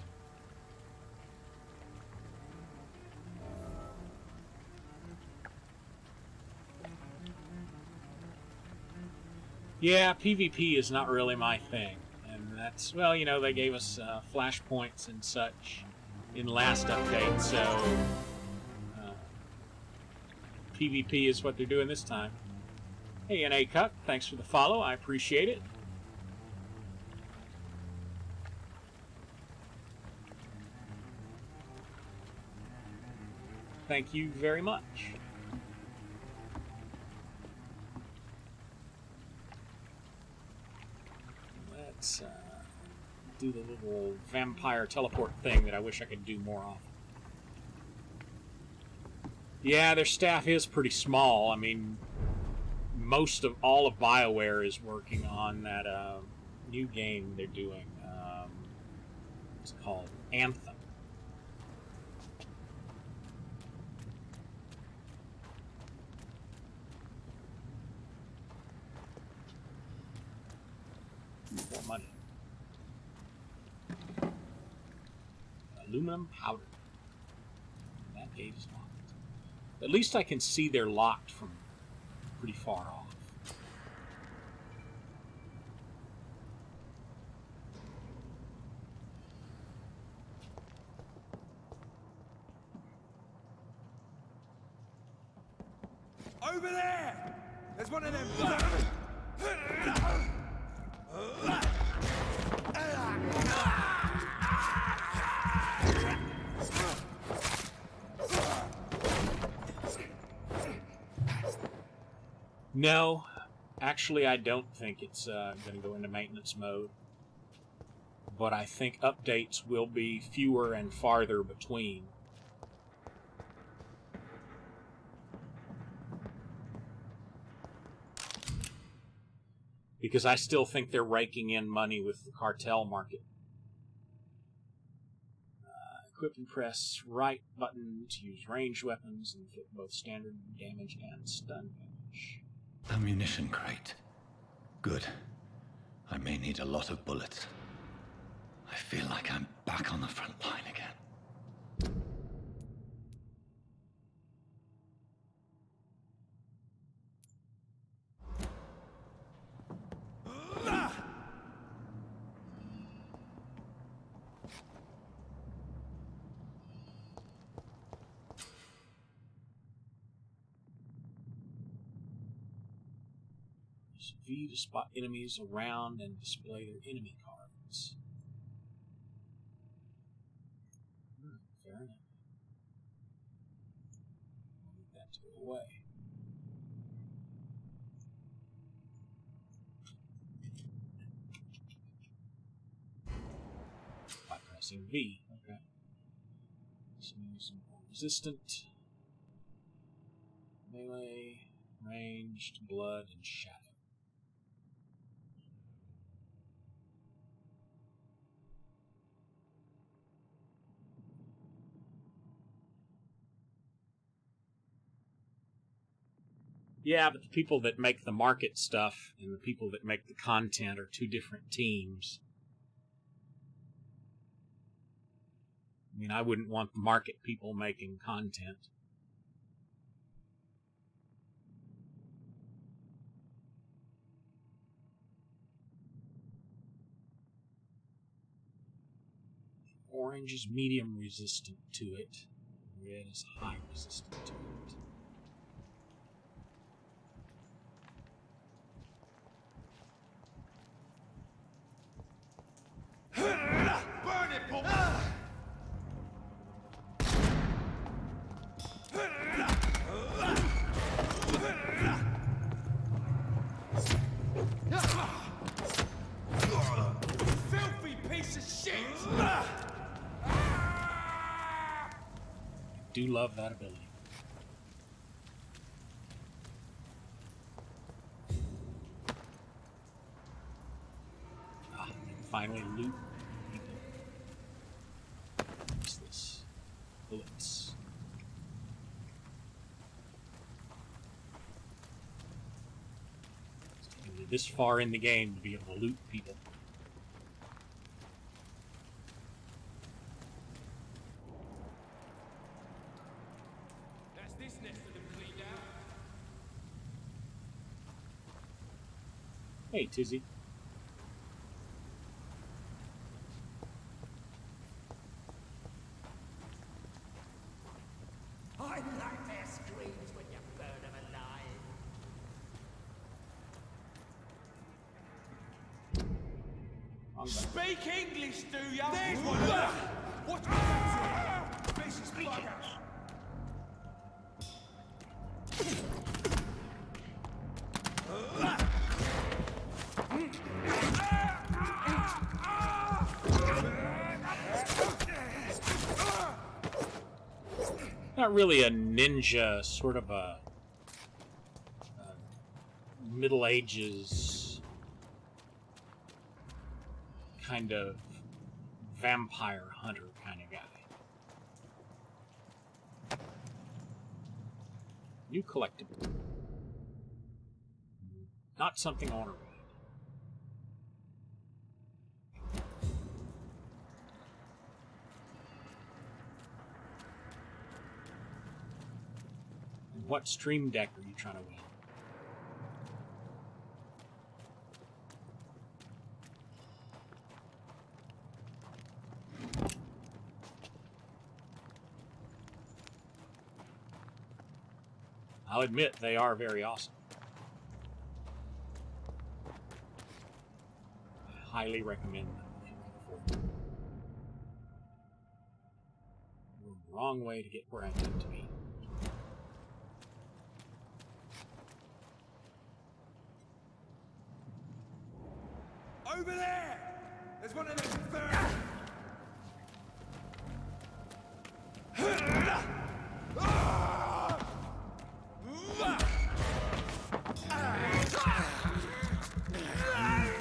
Yeah, PvP is not really my thing. And that's, well, you know, they gave us flashpoints and such. in last update, so PvP is what they're doing this time. Hey, N.A. Cuck, thanks for the follow. I appreciate it. Thank you very much. Let's do the little vampire teleport thing that I wish I could do more often. Yeah, their staff is pretty small. I mean, most of all of BioWare is working on that new game they're doing. What's it called? Anthem. More money. Aluminum powder. That gate is locked. At least I can see they're locked from pretty far off. Over there! There's one of them. No, actually I don't think it's going to go into maintenance mode. But I think updates will be fewer and farther between. Because I still think they're raking in money with the cartel market. Equip and press right button to use ranged weapons and inflict both standard damage and stun damage. Ammunition crate. Good. I may need a lot of bullets. I feel like I'm back on the front line again. Use V to spot enemies around and display their enemy cards. Fair enough. I'll need that to go away. By pressing V. Okay. So some more resistant. Melee, ranged, blood, and shadow. Yeah, but the people that make the market stuff and the people that make the content are two different teams. I mean, I wouldn't want the market people making content. Orange is medium resistant to it. Red is high resistant to it. Burn it, boy! Filthy piece of shit! I do love that ability. Ah, I can finally loot people. What's this? Bullets. You're this far in the game to be able to loot people. That's this nest of them cleaned out. Hey, Tizzy. Speak English, do ya? There's one. Watch out! This is buggers. Not really a ninja, sort of a Middle Ages kind of vampire hunter kind of guy. New collectible. Not something I want to read. What stream deck are you trying to win? I'll admit they are very awesome. I highly recommend them if you can afford them. The wrong way to get where I need to be. Over there! There's one of them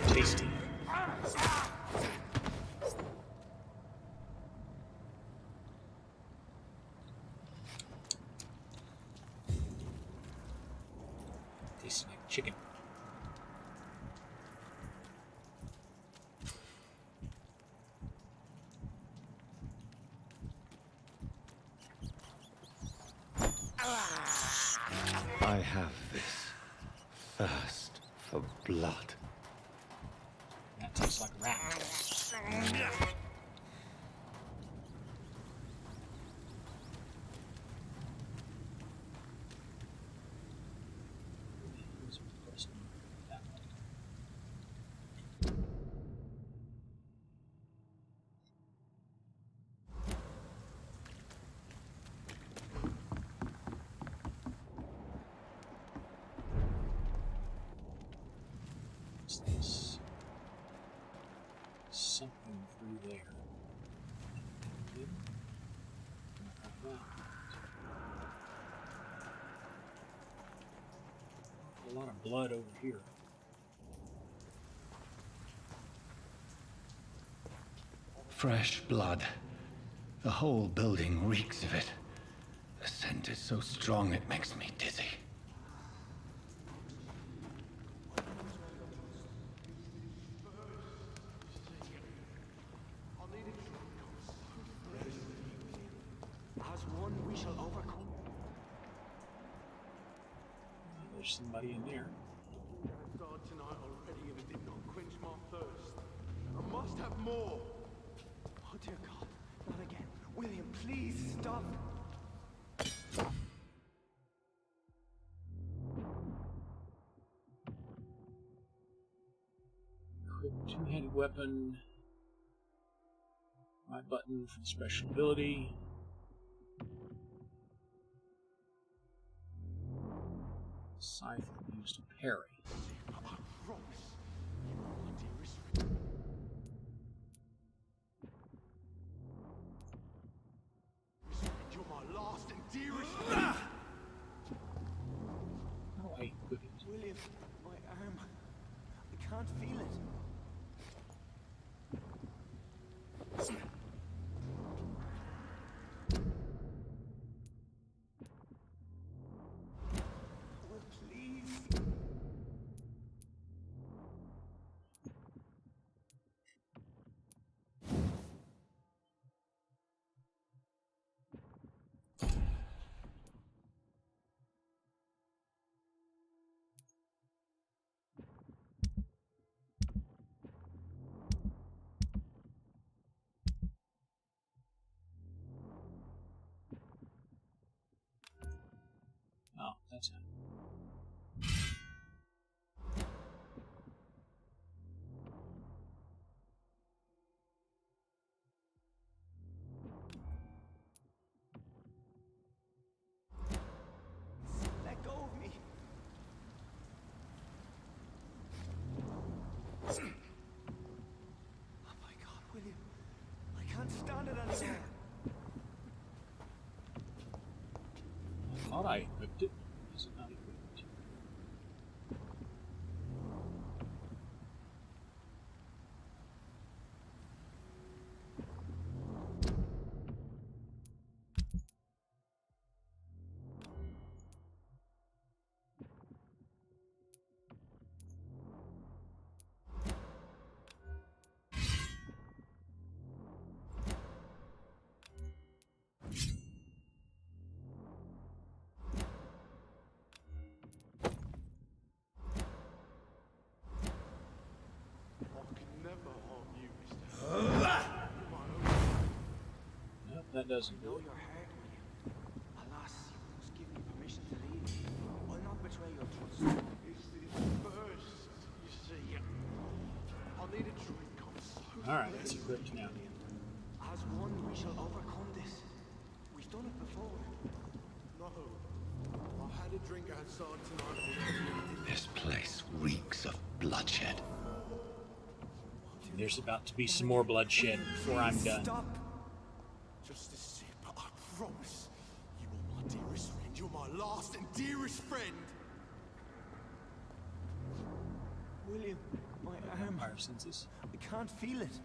Tasty. Tastes like chicken. I have this thirst for blood. That tastes like rat. This? Something through there. A lot of blood over here. Fresh blood. The whole building reeks of it. The scent is so strong it makes me dizzy. There's somebody in there. God tonight already and it did not quench my thirst. I must have more. Oh dear God, not again. William, please stop. Equip two-handed weapon. My button for the special ability. Scythe used to parry. You're my last and dearest. Oh, I equip it. William, my arm. I can't feel it. Oh, that's it. I equipped it. Is it not equipped? Nope, that doesn't do it. Alas, you must give me permission to leave. I'll not betray your trust. It's first, you see. I'll need a drink. I'm so Alright, it's equipped now. As one, we shall overcome this. We've done it before. No. I had a drink outside tonight. This place reeks of bloodshed. There's about to be some more bloodshed before I'm done. Stop. Just a sip. I promise. You are my dearest friend. You're my last and dearest friend. William, my arm. Vampire senses. I can't feel it.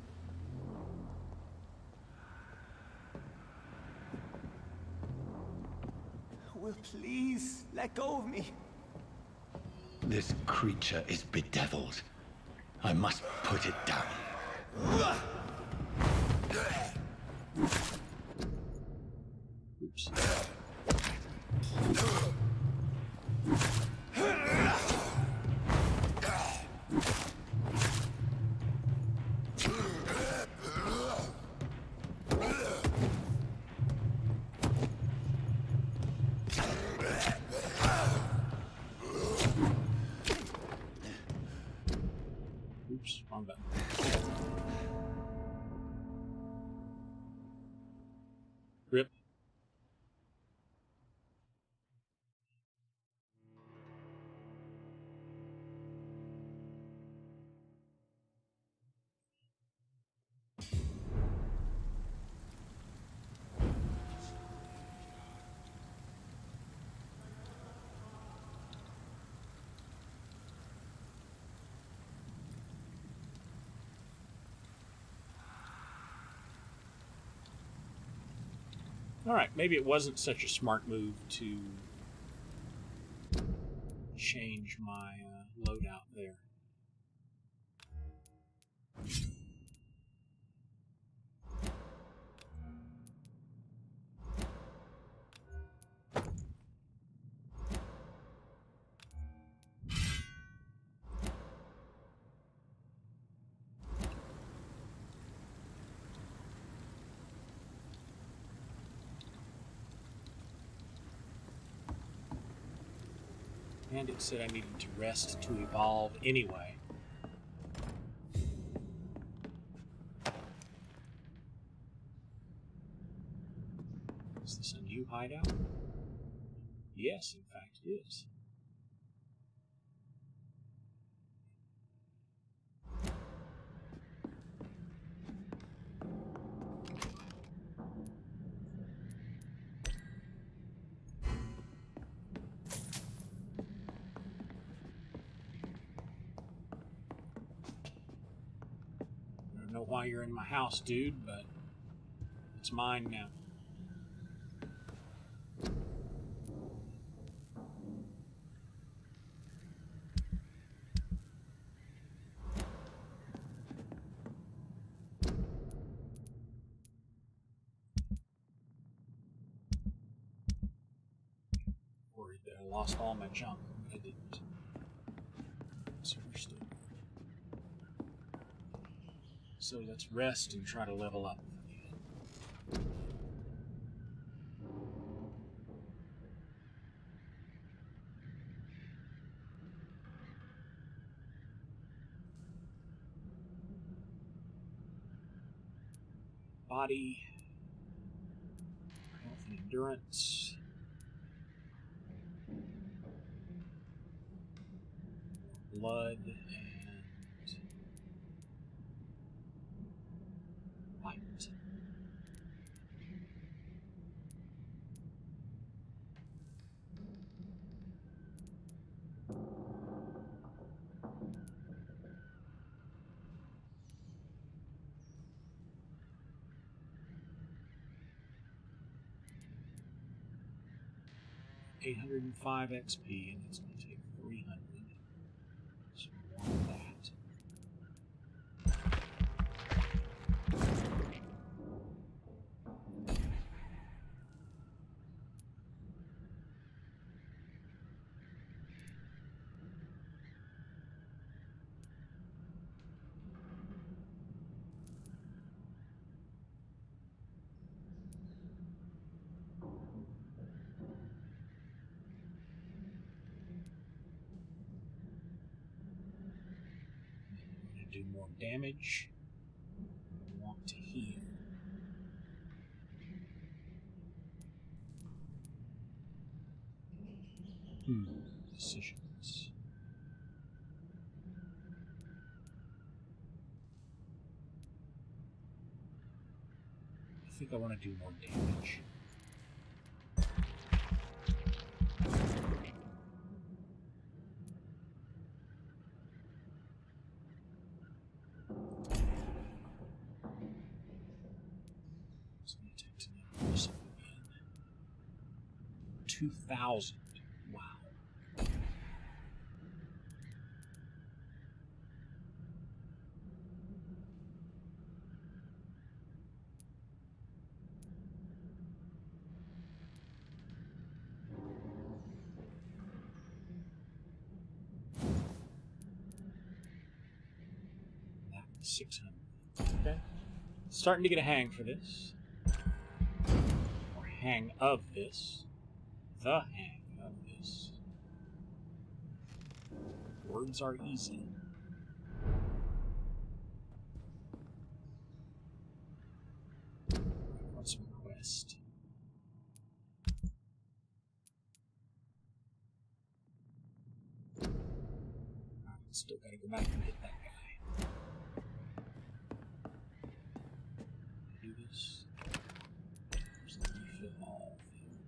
Will, please let go of me. This creature is bedeviled. I must put it down. Oops. Oops, wrong button. Rip. Alright, maybe it wasn't such a smart move to change my loadout there. And it said I needed to rest to evolve anyway. Is this a new hideout? Yes, in fact it is. I don't know why you're in my house, dude, but it's mine now. Worried that I lost all my junk. I didn't. So we're still good. So let's rest and try to level up. Body, health and endurance, blood, and light. 805 XP, and it's going to take 300. So we want that. Do more damage. I want to heal. Decisions. I think I want to do more damage. It's going to take to the 2,000. Wow. That was 600. Okay. Starting to get a hang for this. Or hang of this. The hang of this. Words are easy. What's request? Still gotta go back and hit that guy. Do this. There's the refill all thing.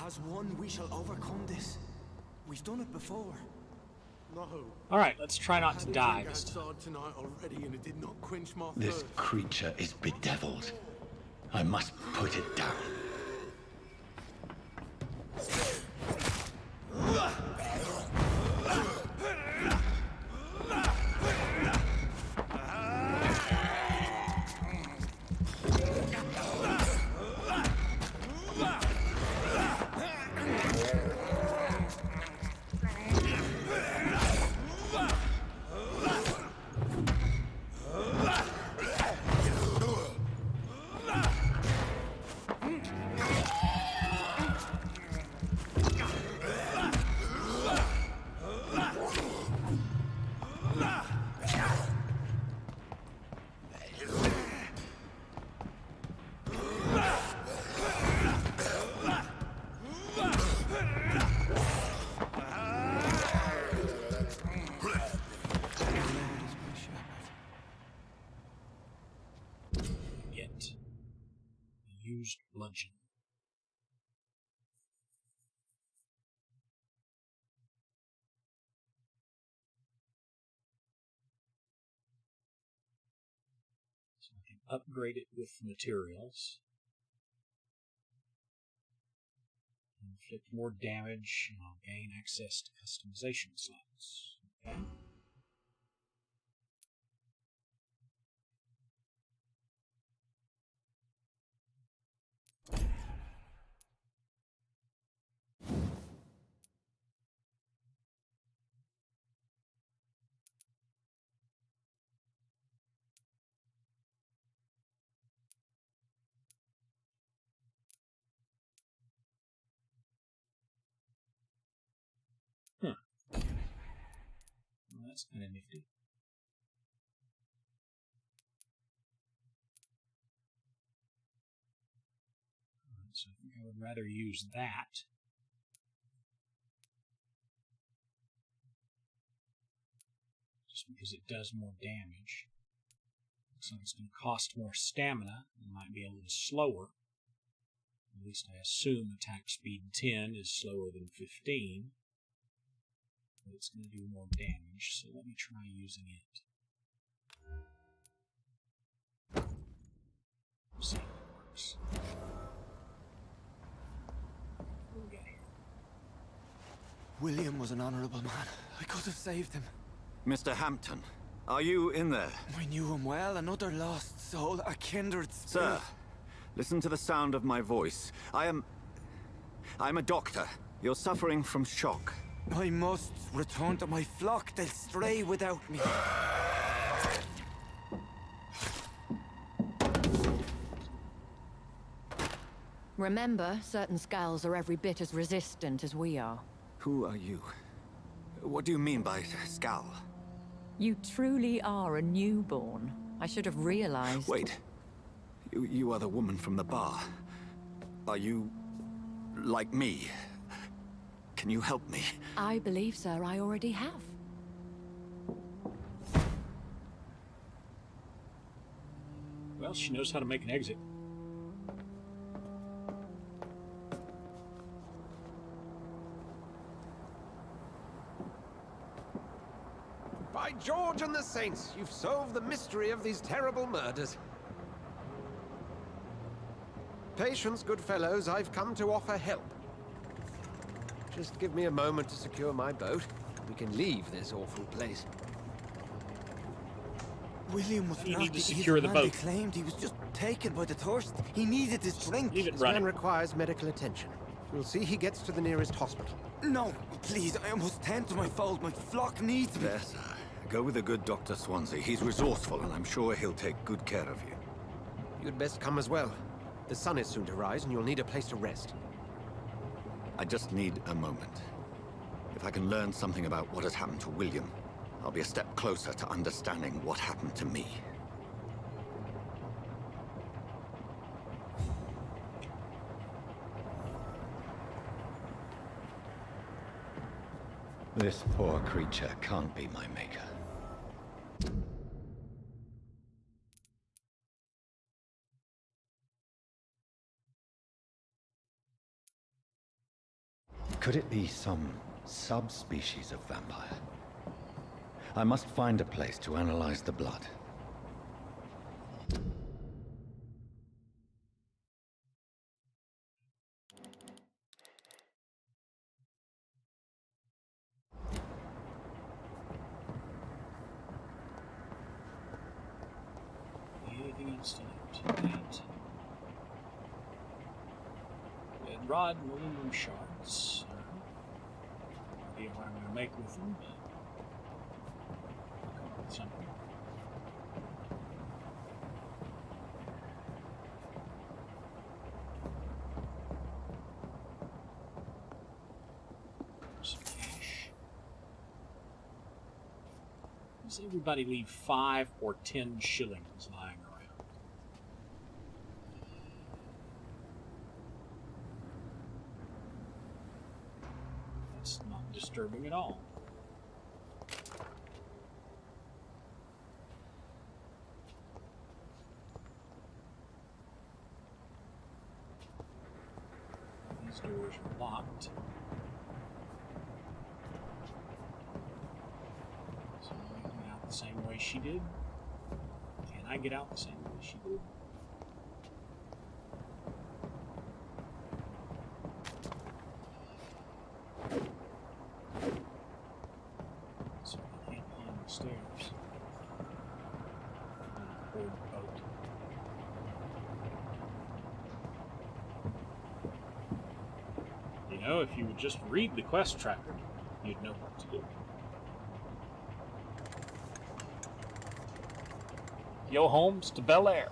As one, we shall overcome this. We've done it before. No. Alright, let's try not to die this time. Tonight already, and it did not quench my This thirst. creature is bedeviled. I must put it down. Used bludgeon. So I can upgrade it with materials. Inflict more damage, and I'll gain access to customization slots. Okay. Well, that's kind of nifty. So I think I I would rather use that. Just because it does more damage. So it's going to cost more stamina. It might be a little slower. At least I assume attack speed 10 is slower than 15. But it's going to do more damage, so let me try using it. See how it works. What do we got here? William was an honorable man. I could have saved him. Mr. Hampton, are you in there? I knew him well, another lost soul, a kindred spirit. Sir, listen to the sound of my voice. I'm a doctor. You're suffering from shock. I must return to my flock. They'll stray without me. Remember, certain skulls are every bit as resistant as we are. Who are you? What do you mean by skull? You truly are a newborn. I should have realized. Wait. You are the woman from the bar. Are you... like me? Can you help me? I believe, sir, I already have. Well, she knows how to make an exit. By George and the Saints, you've solved the mystery of these terrible murders. Patience, good fellows, I've come to offer help. Just give me a moment to secure my boat. We can leave this awful place. William was You not need to the secure evil the man boat. they claimed. He was just taken by the thirst. He needed his drink. Leave it This running. man requires medical attention. We'll see he gets to the nearest hospital. No, please, I must tend to my fold. My flock needs me. There, sir. Go with the good Dr. Swansea. He's resourceful, and I'm sure he'll take good care of you. You'd best come as well. The sun is soon to rise, and you'll need a place to rest. I just need a moment. If I can learn something about what has happened to William, I'll be a step closer to understanding what happened to me. This poor creature can't be my maker. Could it be some subspecies of vampire? I must find a place to analyze the blood. Anything else to note? That. Red rod and aluminum shards. No idea what I'm going to make with them, but come up with something. Some cash. Does everybody leave 5 or 10 shillings lying around? That's not disturbing at all. These doors are locked. So I'm getting out the same way she did. Can I get out the same way she did? So I can't climb the stairs. I'm gonna board the boat. You know, if you would just read the quest tracker, you'd know what to do. Yo, Holmes to Bel Air.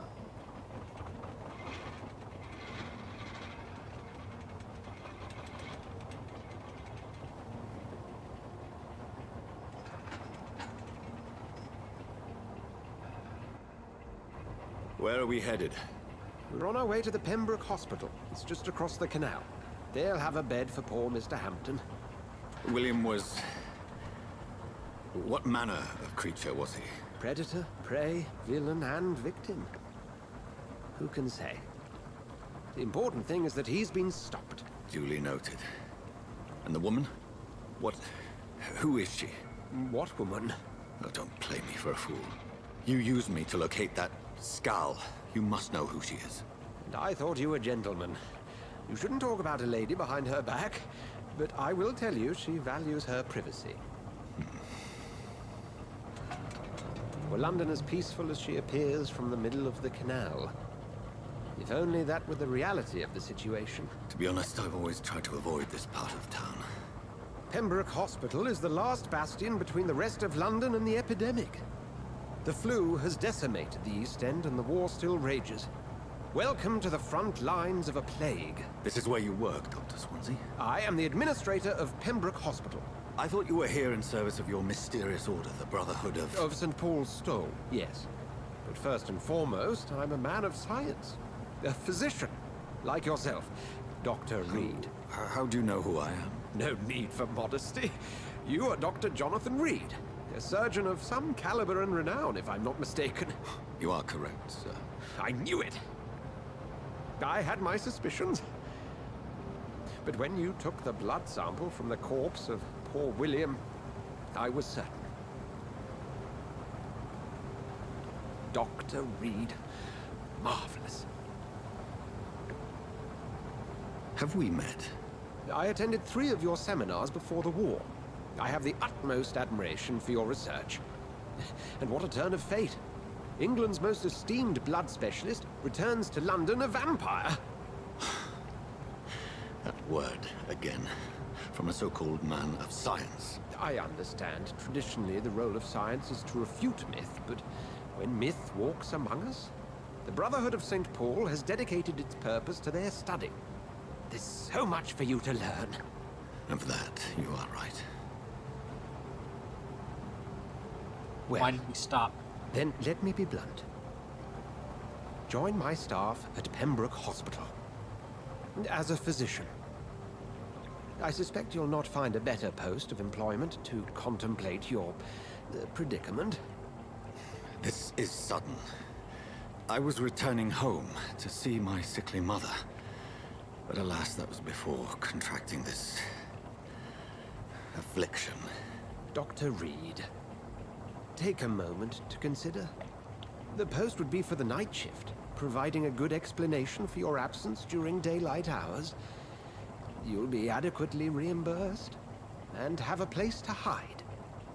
Where are we headed? We're on our way to the Pembroke Hospital. It's just across the canal. They'll have a bed for poor Mr. Hampton. William was... What manner of creature was he? Predator, prey, villain, and victim. Who can say? The important thing is that he's been stopped. Duly noted. And the woman? What... who is she? What woman? Oh, don't play me for a fool. You used me to locate that skull. You must know who she is. And I thought you a gentleman. You shouldn't talk about a lady behind her back, but I will tell you she values her privacy. Were London as peaceful as she appears from the middle of the canal? If only that were the reality of the situation. To be honest, I've always tried to avoid this part of town. Pembroke Hospital is the last bastion between the rest of London and the epidemic. The flu has decimated the East End and the war still rages. Welcome to the front lines of a plague. This is where you work, Dr. Swansea? I am the administrator of Pembroke Hospital. I thought you were here in service of your mysterious order, the Brotherhood of... Of St. Paul's Stole, yes. But first and foremost, I'm a man of science. A physician, like yourself, Dr. Reed. How do you know who I am? No need for modesty. You are Dr. Jonathan Reed, a surgeon of some caliber and renown, if I'm not mistaken. You are correct, sir. I knew it. I had my suspicions. But when you took the blood sample from the corpse of poor William, I was certain. Dr. Reed. Marvelous. Have we met? I attended 3 of your seminars before the war. I have the utmost admiration for your research. And what a turn of fate. England's most esteemed blood specialist returns to London a vampire. That word, again. From a so-called man of science. I understand. Traditionally, the role of science is to refute myth, but when myth walks among us, the Brotherhood of St. Paul has dedicated its purpose to their study. There's so much for you to learn. Of that, you are right. Well, why did we stop? Then let me be blunt. Join my staff at Pembroke Hospital. As a physician. I suspect you'll not find a better post of employment to contemplate your predicament. This is sudden. I was returning home to see my sickly mother. But alas, that was before contracting this... affliction. Dr. Reed, take a moment to consider. The post would be for the night shift, providing a good explanation for your absence during daylight hours. You'll be adequately reimbursed, and have a place to hide.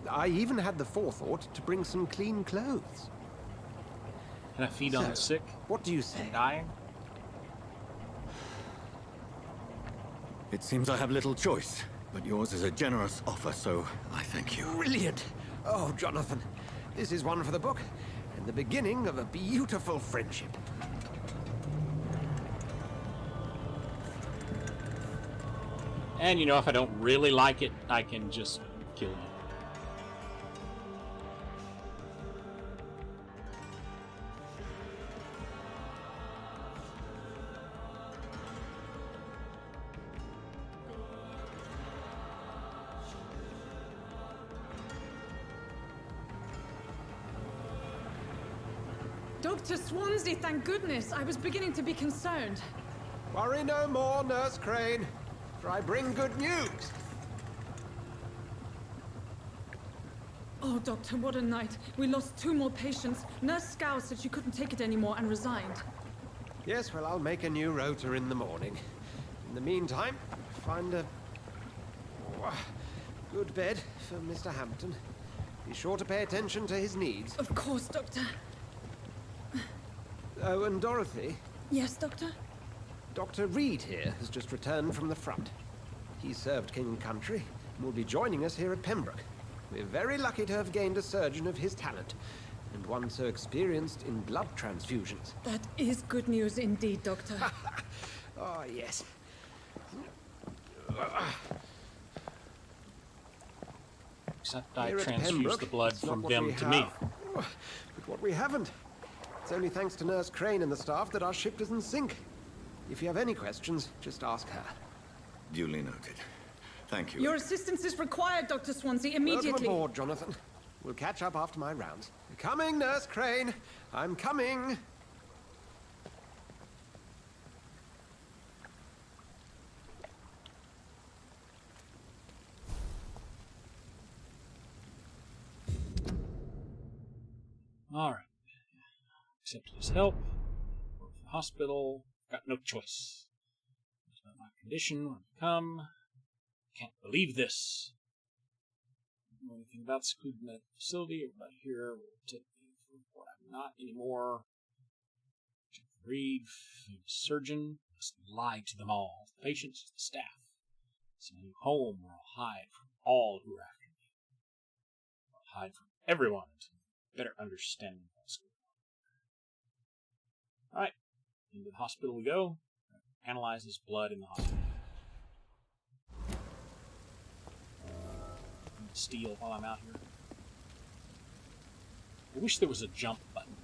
I even had the forethought to bring some clean clothes. Can I feed on the sick? What do you say? Dying? It seems I have little choice, but yours is a generous offer, so I thank you. Brilliant! Oh, Jonathan, this is one for the book, and the beginning of a beautiful friendship. And you know, if I don't really like it, I can just kill you. Dr. Swansea, thank goodness. I was beginning to be concerned. Worry no more, Nurse Crane, for I bring good news. Oh, Doctor, what a night. We lost 2 more patients. Nurse Scow said she couldn't take it anymore and resigned. Yes, well, I'll make a new rota in the morning. In the meantime, find a good bed for Mr. Hampton. Be sure to pay attention to his needs. Of course, Doctor. Oh, and Dorothy? Yes, Doctor? Dr. Reed here has just returned from the front. He served King and Country and will be joining us here at Pembroke. We're very lucky to have gained a surgeon of his talent, and one so experienced in blood transfusions. That is good news indeed, Doctor. Oh, yes. Except I Here at transfuse Pembroke, the blood it's not from what them we to me. have, but what we haven't. It's only thanks to Nurse Crane and the staff that our ship doesn't sink. If you have any questions, just ask her. Duly noted. Thank you. Your assistance is required, Dr. Swansea, immediately. Welcome aboard, Jonathan. We'll catch up after my rounds. Coming, Nurse Crane. I'm coming. Alright. Accepted his help. Go to the hospital. Got no choice. It's not my condition when I come. Can't believe this. Don't know anything about the secluded medical facility. Everybody here will take me for what I'm not anymore. Reed, surgeon, must lie to them all. The patients, the staff. Send me home where I'll hide from all who are after me. I'll hide from everyone until better understanding of what's going on. Alright, into the hospital we go. Analyze his blood in the hospital. Steal while I'm out here. I wish there was a jump button.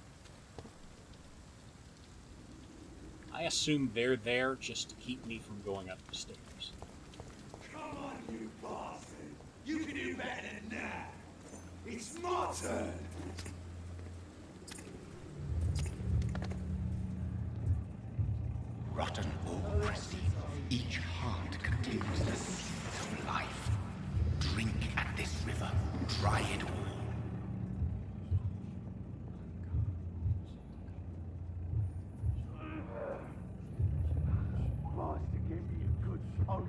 I assume they're there just to keep me from going up the stairs. Come on, you bastard! You can do better than that! It's my turn! Rotten or pristine, each heart contains the seeds of life. Drink at this river, try it all. Master gave me a good smoke.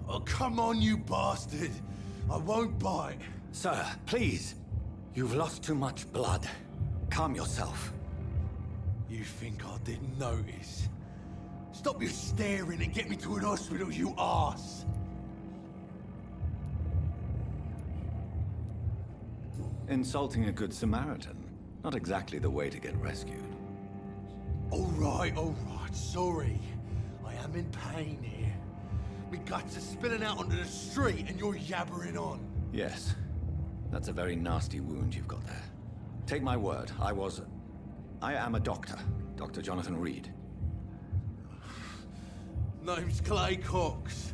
Oh, come on, you bastard! I won't bite. Sir, please. You've lost too much blood. Calm yourself. You think I didn't notice? Stop your staring and get me to an hospital, you arse! Insulting a good Samaritan. Not exactly the way to get rescued. All right, sorry. I am in pain here. My guts are spilling out onto the street and you're yabbering on. Yes. That's a very nasty wound you've got there. Take my word, I am a doctor. Dr. Jonathan Reed. Name's Clay Cox.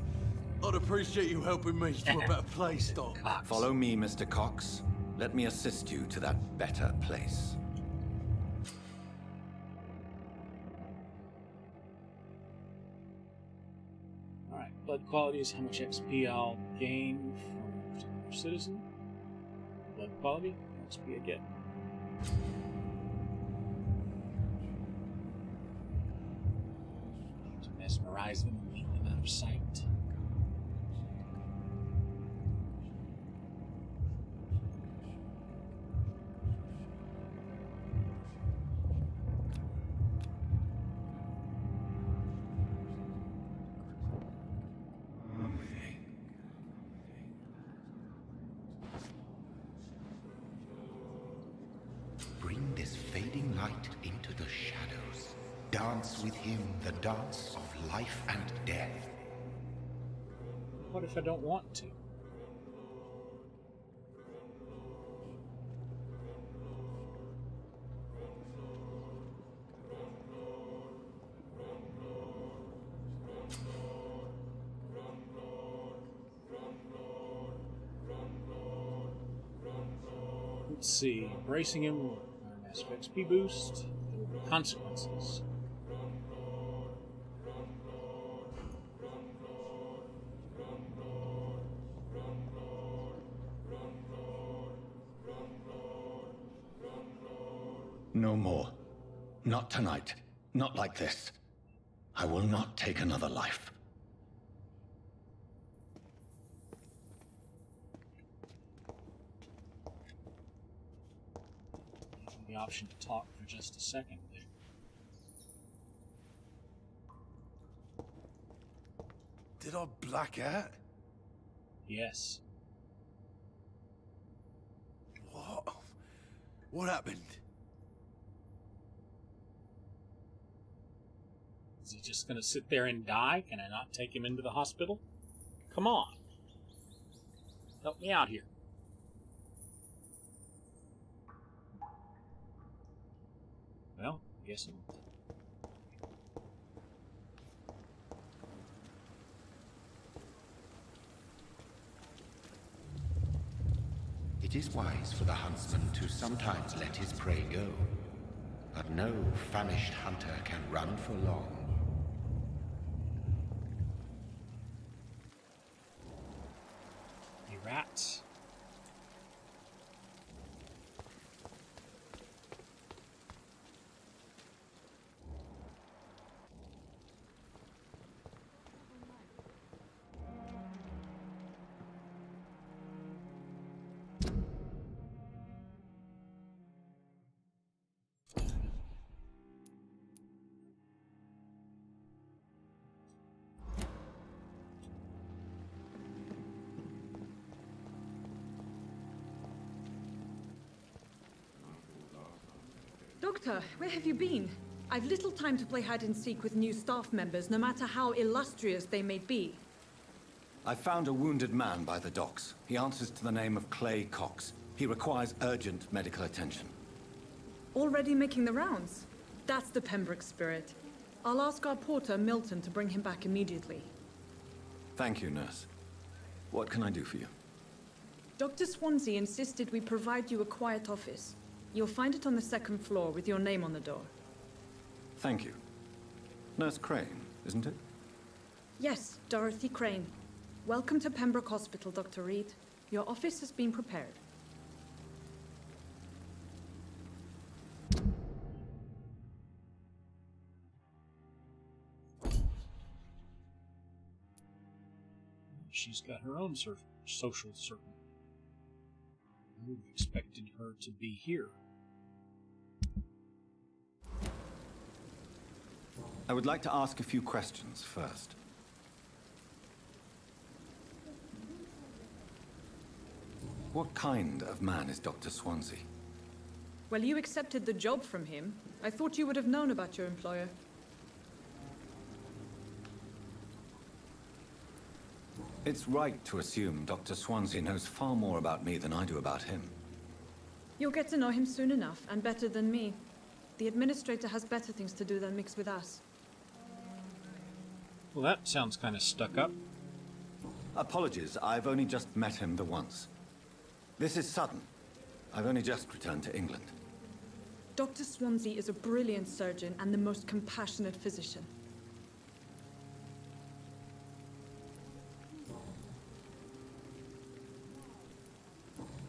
I'd appreciate you helping me to a better place, Doc. Follow me, Mr. Cox. Let me assist you to that better place. Alright, blood quality is how much XP I'll gain from a particular citizen. Blood quality, XP I get. To mesmerize them and keep them out of sight. Bring this fading light into the shadows. Dance with him the dance of life and death. What if I don't want to? Let's see. Embracing him will require a massive XP boost. There will be consequences. No more. Not tonight. Not like this. I will not take another life. The option to talk for just a second there. Did I black out? Yes. What? What happened? Is he just gonna sit there and die? Can I not take him into the hospital? Come on. Help me out here. Well, I guess not. It is wise for the huntsman to sometimes let his prey go, but no famished hunter can run for long. Hey, rats. Doctor, where have you been? I've little time to play hide and seek with new staff members, no matter how illustrious they may be. I found a wounded man by the docks. He answers to the name of Clay Cox. He requires urgent medical attention. Already making the rounds? That's the Pembroke spirit. I'll ask our porter, Milton, to bring him back immediately. Thank you, nurse. What can I do for you? Dr. Swansea insisted we provide you a quiet office. You'll find it on the second floor with your name on the door. Thank you. Nurse Crane, isn't it? Yes, Dorothy Crane. Welcome to Pembroke Hospital, Dr. Reed. Your office has been prepared. She's got her own social circle. I would have expected her to be here. I would like to ask a few questions first. What kind of man is Dr. Swansea? Well, you accepted the job from him. I thought you would have known about your employer. It's right to assume Dr. Swansea knows far more about me than I do about him. You'll get to know him soon enough, and better than me. The administrator has better things to do than mix with us. Well, that sounds kind of stuck up. Apologies, I've only just met him the once. This is sudden. I've only just returned to England. Dr. Swansea is a brilliant surgeon and the most compassionate physician.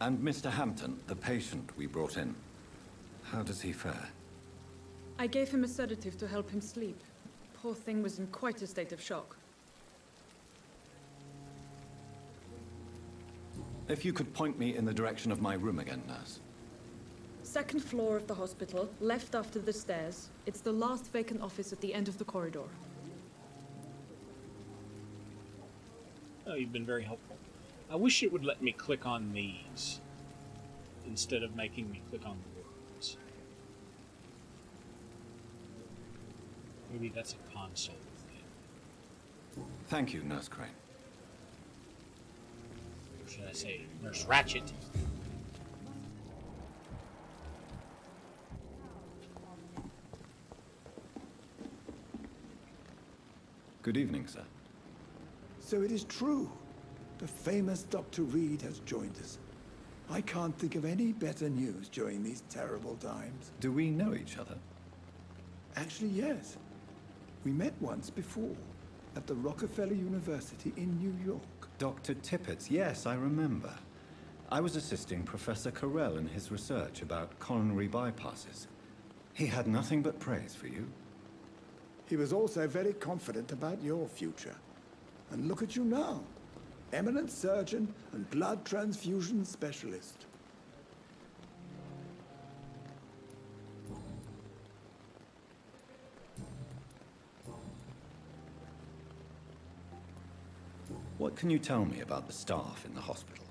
And Mr. Hampton, the patient we brought in, how does he fare? I gave him a sedative to help him sleep. Poor thing was in quite a state of shock. If you could point me in the direction of my room again, nurse. Second floor of the hospital, left after the stairs. It's the last vacant office at the end of the corridor. Oh, you've been very helpful. I wish it would let me click on these instead of making me click on the words. Maybe that's a console thing. Thank you, Nurse Crane. Or should I say, Nurse Ratchet? Good evening, sir. So it is true. The famous Dr. Reed has joined us. I can't think of any better news during these terrible times. Do we know each other? Actually, yes. We met once before, at the Rockefeller University in New York. Dr. Tippett, yes, I remember. I was assisting Professor Carell in his research about coronary bypasses. He had nothing but praise for you. He was also very confident about your future. And look at you now. Eminent surgeon and blood transfusion specialist. What can you tell me about the staff in the hospital?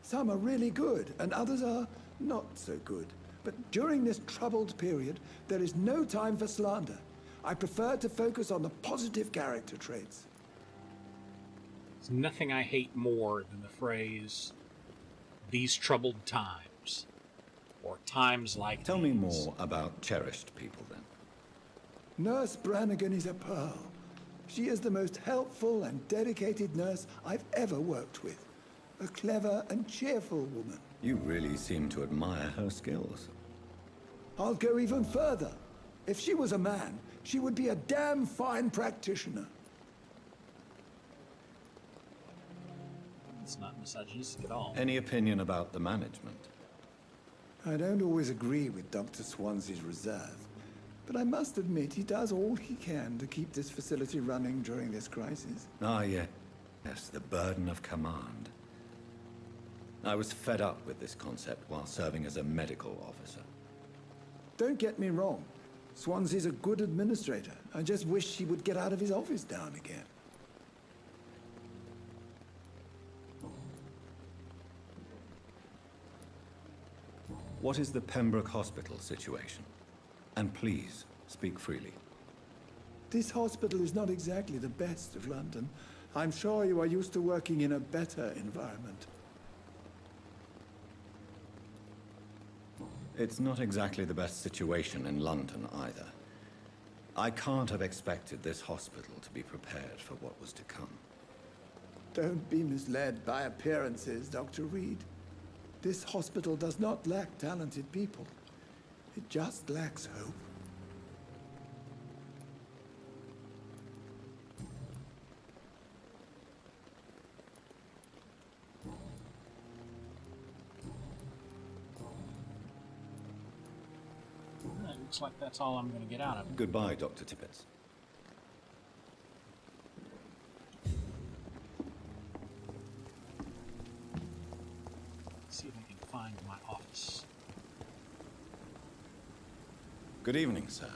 Some are really good, and others are not so good. But during this troubled period, there is no time for slander. I prefer to focus on the positive character traits. There's nothing I hate more than the phrase, "these troubled times," or "times like Tell me more about cherished people, then. Nurse Brannigan is a pearl. She is the most helpful and dedicated nurse I've ever worked with. A clever and cheerful woman. You really seem to admire her skills. I'll go even further. If she was a man, she would be a damn fine practitioner. It's not misogynistic at all. Any opinion about the management? I don't always agree with Dr. Swansea's reserve, but I must admit he does all he can to keep this facility running during this crisis. Ah, yeah. Yes, the burden of command. I was fed up with this concept while serving as a medical officer. Don't get me wrong. Swansea's a good administrator. I just wish he would get out of his office now and again. What is the Pembroke Hospital situation? And please, speak freely. This hospital is not exactly the best of London. I'm sure you are used to working in a better environment. It's not exactly the best situation in London either. I can't have expected this hospital to be prepared for what was to come. Don't be misled by appearances, Dr. Reed. This hospital does not lack talented people. It just lacks hope. It looks like that's all I'm going to get out of it. Goodbye, Dr. Tippett. See if I can find my office. Good evening, sir.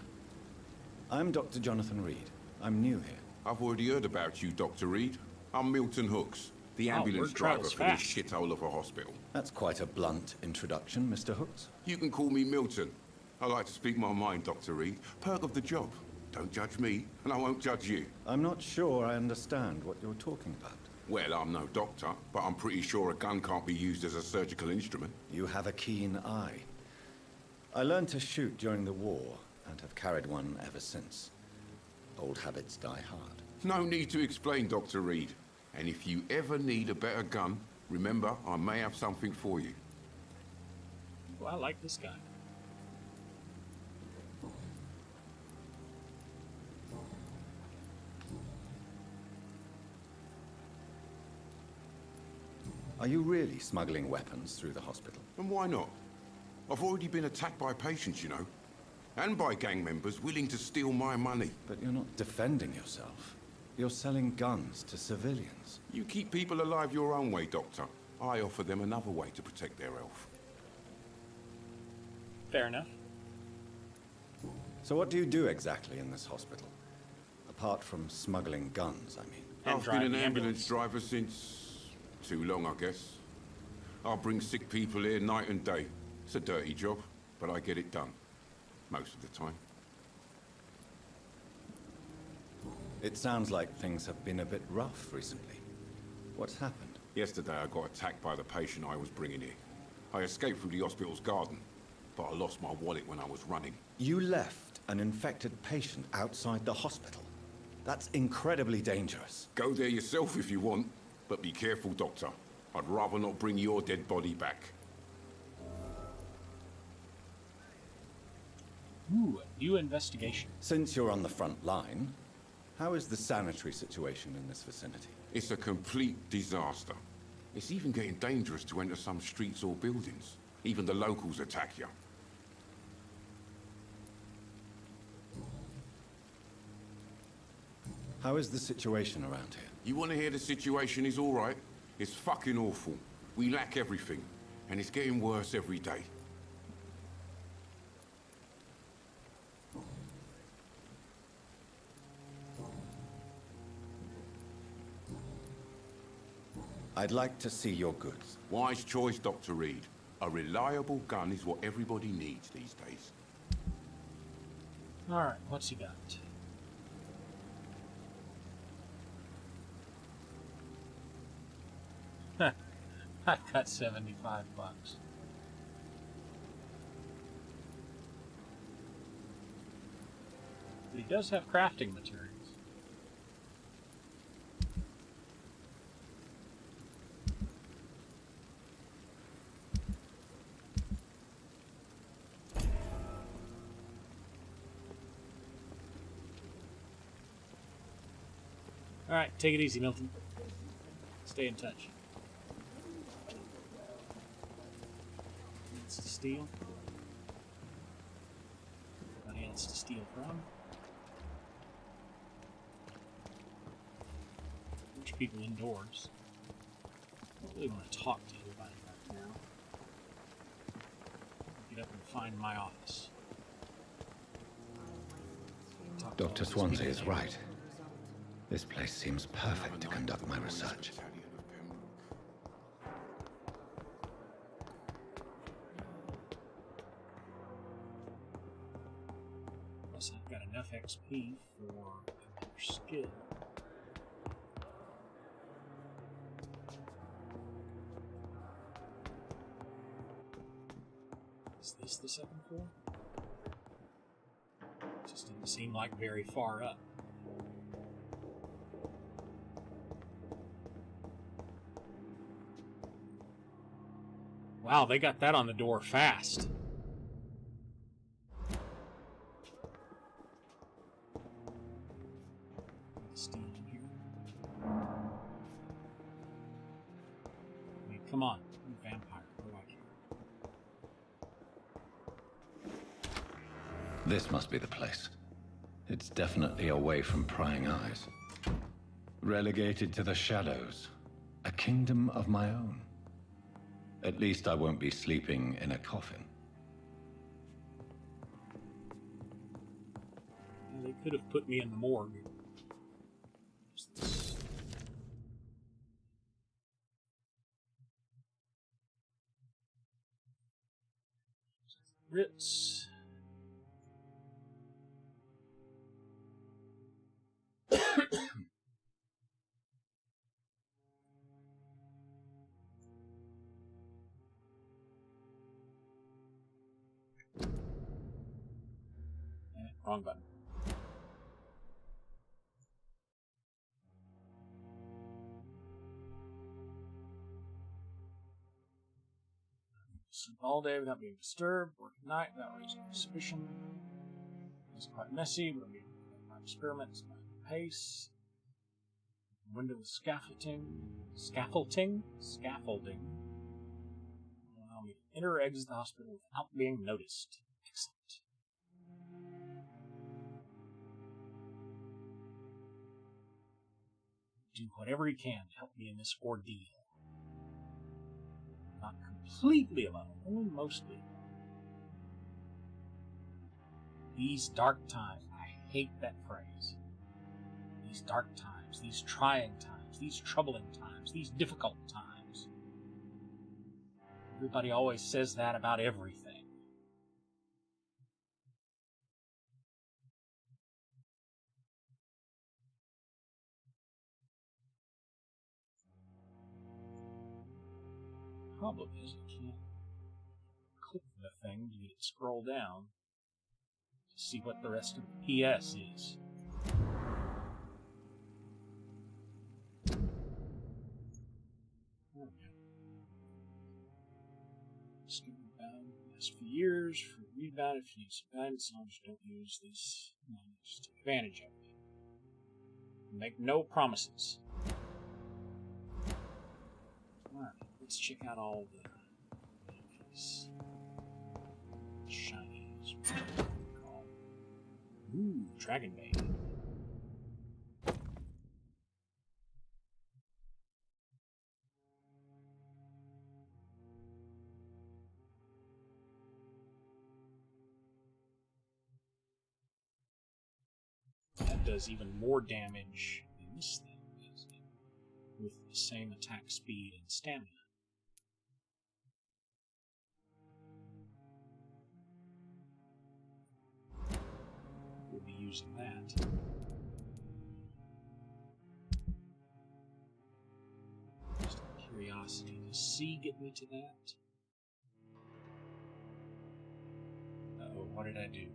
I'm Dr. Jonathan Reed. I'm new here. I've already heard about you, Dr. Reed. I'm Milton Hooks, the ambulance word driver travels for this fast. shithole of a hospital. That's quite a blunt introduction, Mr. Hooks. You can call me Milton. I like to speak my mind, Dr. Reed. Perk of the job. Don't judge me, and I won't judge you. I'm not sure I understand what you're talking about. Well, I'm no doctor, but I'm pretty sure a gun can't be used as a surgical instrument. You have a keen eye. I learned to shoot during the war, and have carried one ever since. Old habits die hard. No need to explain, Dr. Reed. And if you ever need a better gun, remember, I may have something for you. Well, I like this guy. Are you really smuggling weapons through the hospital? And why not? I've already been attacked by patients, you know. And by gang members willing to steal my money. But you're not defending yourself. You're selling guns to civilians. You keep people alive your own way, Doctor. I offer them another way to protect their health. Fair enough. So what do you do exactly in this hospital? Apart from smuggling guns, I mean. I've been an ambulance driver since... too long, I guess. I'll bring sick people here night and day. It's a dirty job, but I get it done. Most of the time. It sounds like things have been a bit rough recently. What's happened? Yesterday I got attacked by the patient I was bringing here. I escaped through the hospital's garden, but I lost my wallet when I was running. You left an infected patient outside the hospital? That's incredibly dangerous. Go there yourself if you want, but be careful, Doctor. I'd rather not bring your dead body back. Ooh, a new investigation. Since you're on the front line, how is the sanitary situation in this vicinity? It's a complete disaster. It's even getting dangerous to enter some streets or buildings. Even the locals attack you. How is the situation around here? You want to hear the situation is all right? It's fucking awful. We lack everything, and it's getting worse every day. I'd like to see your goods. Wise choice, Dr. Reed. A reliable gun is what everybody needs these days. Alright, what's he got? I've got 75 bucks. But he does have crafting materials. Alright, take it easy, Milton. Stay in touch. Needs to steal. Anybody else to steal from? Bunch of people indoors. I don't really want to talk to anybody right now. Get up and find my office. Dr. Swansea is right. This place seems perfect to conduct my research. Plus, I've got enough XP for another skill. Is this the second floor? Just didn't seem like very far up. Wow, they got that on the door fast. Steal in here. I mean, come on, you vampire. What do I care? This must be the place. It's definitely away from prying eyes. Relegated to the shadows. A kingdom of my own. At least I won't be sleeping in a coffin. Well, they could have put me in the morgue. Ritz. Wrong button. Sleep all day without being disturbed. Work at night without raising suspicion. It's quite messy, but we my experiments at my pace. Window with scaffolding. Scaffolding. Allow me to enter or exit the hospital without being noticed. Excellent. Do whatever he can to help me in this ordeal. Not completely alone, only mostly alone. These dark times, I hate that phrase. These dark times, these trying times, these troubling times, these difficult times. Everybody always says that about everything. Problem is, I can't click the thing to get it scroll down to see what the rest of the PS is. There we go. Skipping down the last few years for rebound if you need some guidance. Just don't use this. Just take advantage of it. Make no promises. Alright. Let's check out all the shinies. Ooh, Dragon Bane. That does even more damage than this thing does, with the same attack speed and stamina. We'll be using that. Just a curiosity. Will C get me to that? Uh-oh, what did I do?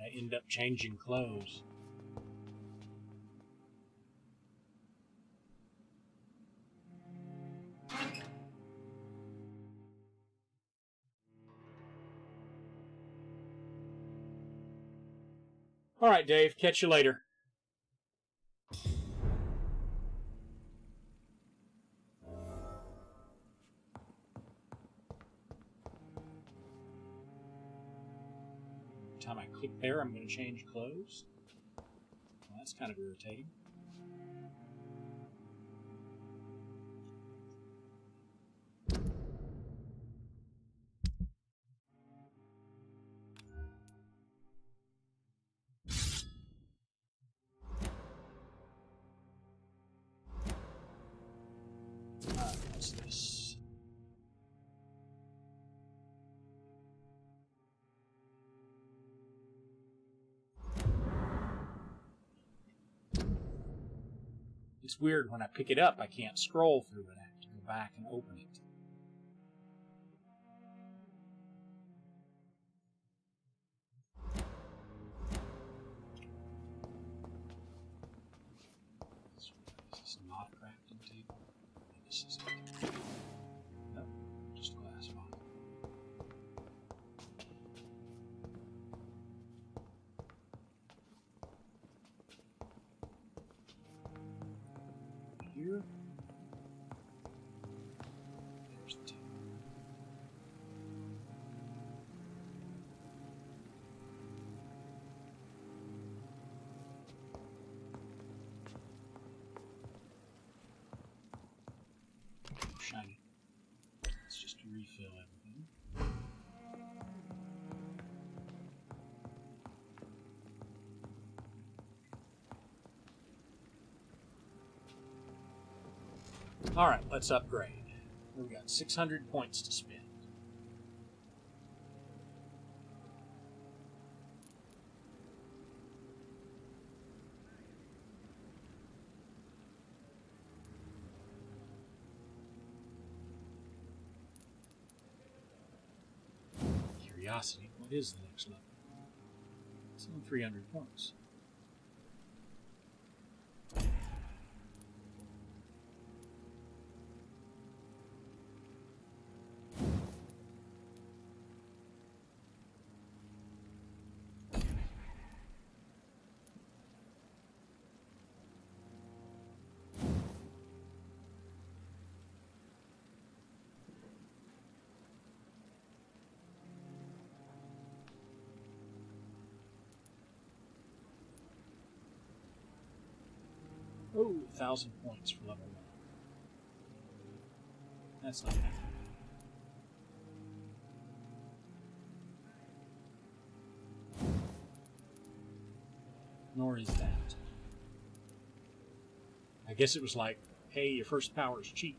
I end up changing clothes. All right, Dave. Catch you later. Every time I click there, I'm going to change clothes. Well, that's kind of irritating. What's this? It's weird when I pick it up, I can't scroll through it. I have to go back and open it. Is this not a crafting table? This is it. Nope, just a glass bottle. Here. There's the table. Shiny. It's just to refill everything. Alright, let's upgrade. We've got 600 points to spend. Curiosity, what is the next level? It's only 300 points. Oh, 1,000 points for level 1. That's not bad. Nor is that. I guess it was like, hey, your first power is cheap.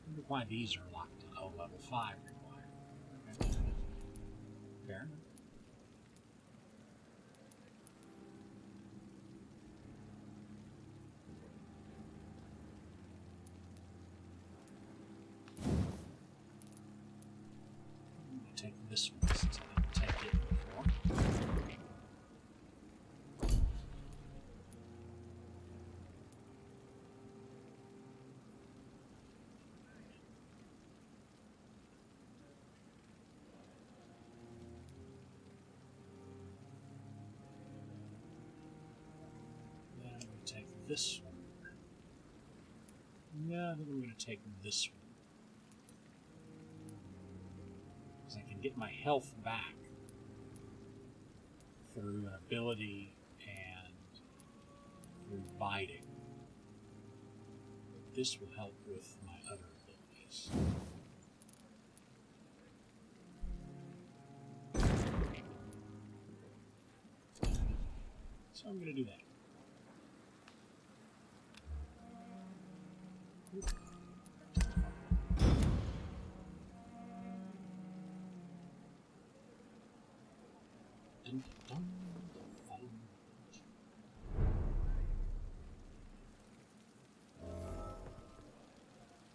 I wonder why these are locked to level 5 required. Okay. Fair enough. Take this one since I didn't take it before. Then I'm going to take this one. Yeah, I think I'm going to take this one. I can get my health back through an ability and inviting. This will help with my other abilities. So I'm going to do that.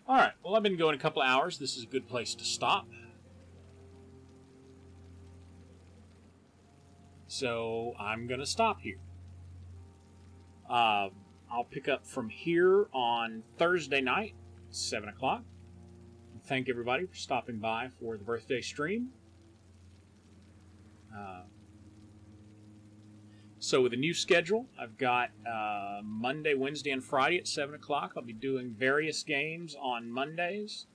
Alright, well, I've been going a couple hours. This is a good place to stop. So I'm going to stop here. I'll pick up from here on Thursday night, 7 o'clock. Thank everybody for stopping by for the birthday stream. So with a new schedule, I've got Monday, Wednesday, and Friday at 7 o'clock. I'll be doing various games on Mondays,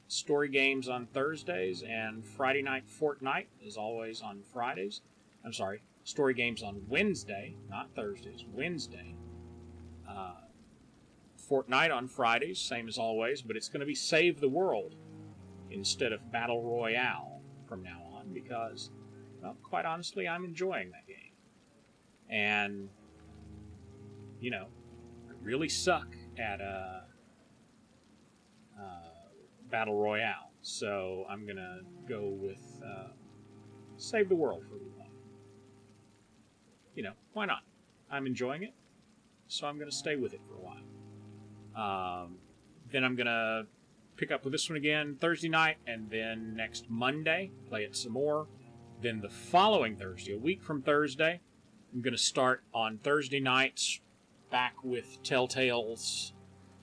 story games on Thursdays, and Friday Night Fortnite, as always, on Fridays. I'm sorry, story games on Wednesday, not Thursdays, Wednesday. Fortnite on Fridays, same as always, but it's going to be Save the World instead of Battle Royale from now on because, well, quite honestly, I'm enjoying that game. And, you know, I really suck at Battle Royale, so I'm going to go with Save the World for a little while. You know, why not? I'm enjoying it, so I'm going to stay with it for a while. Then I'm going to pick up with this one again Thursday night, and then next Monday, play it some more. Then the following Thursday, a week from Thursday, I'm going to start on Thursday nights back with Telltale's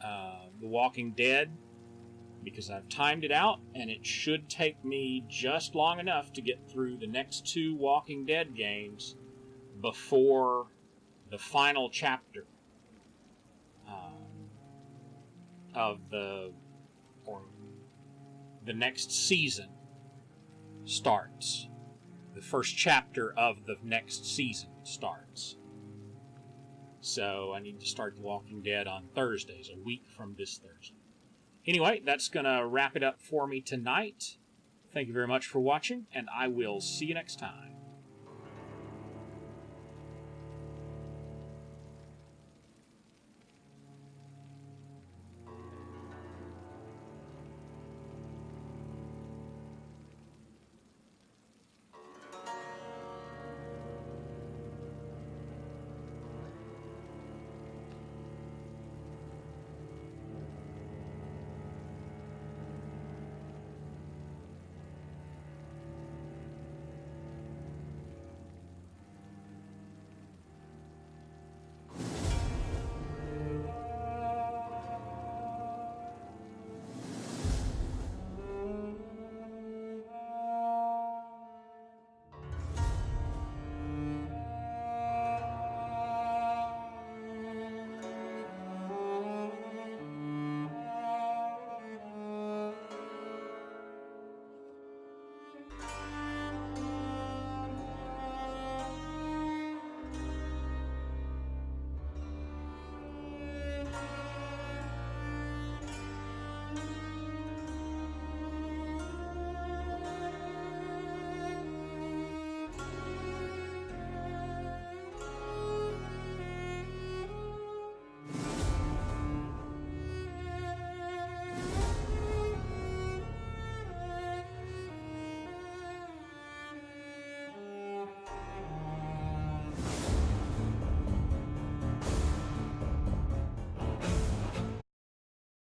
The Walking Dead, because I've timed it out, and it should take me just long enough to get through the next 2 Walking Dead games before the final chapter of the next season starts. The first chapter of the next season starts. So I need to start The Walking Dead on Thursdays, a week from this Thursday. Anyway, that's going to wrap it up for me tonight. Thank you very much for watching, and I will see you next time.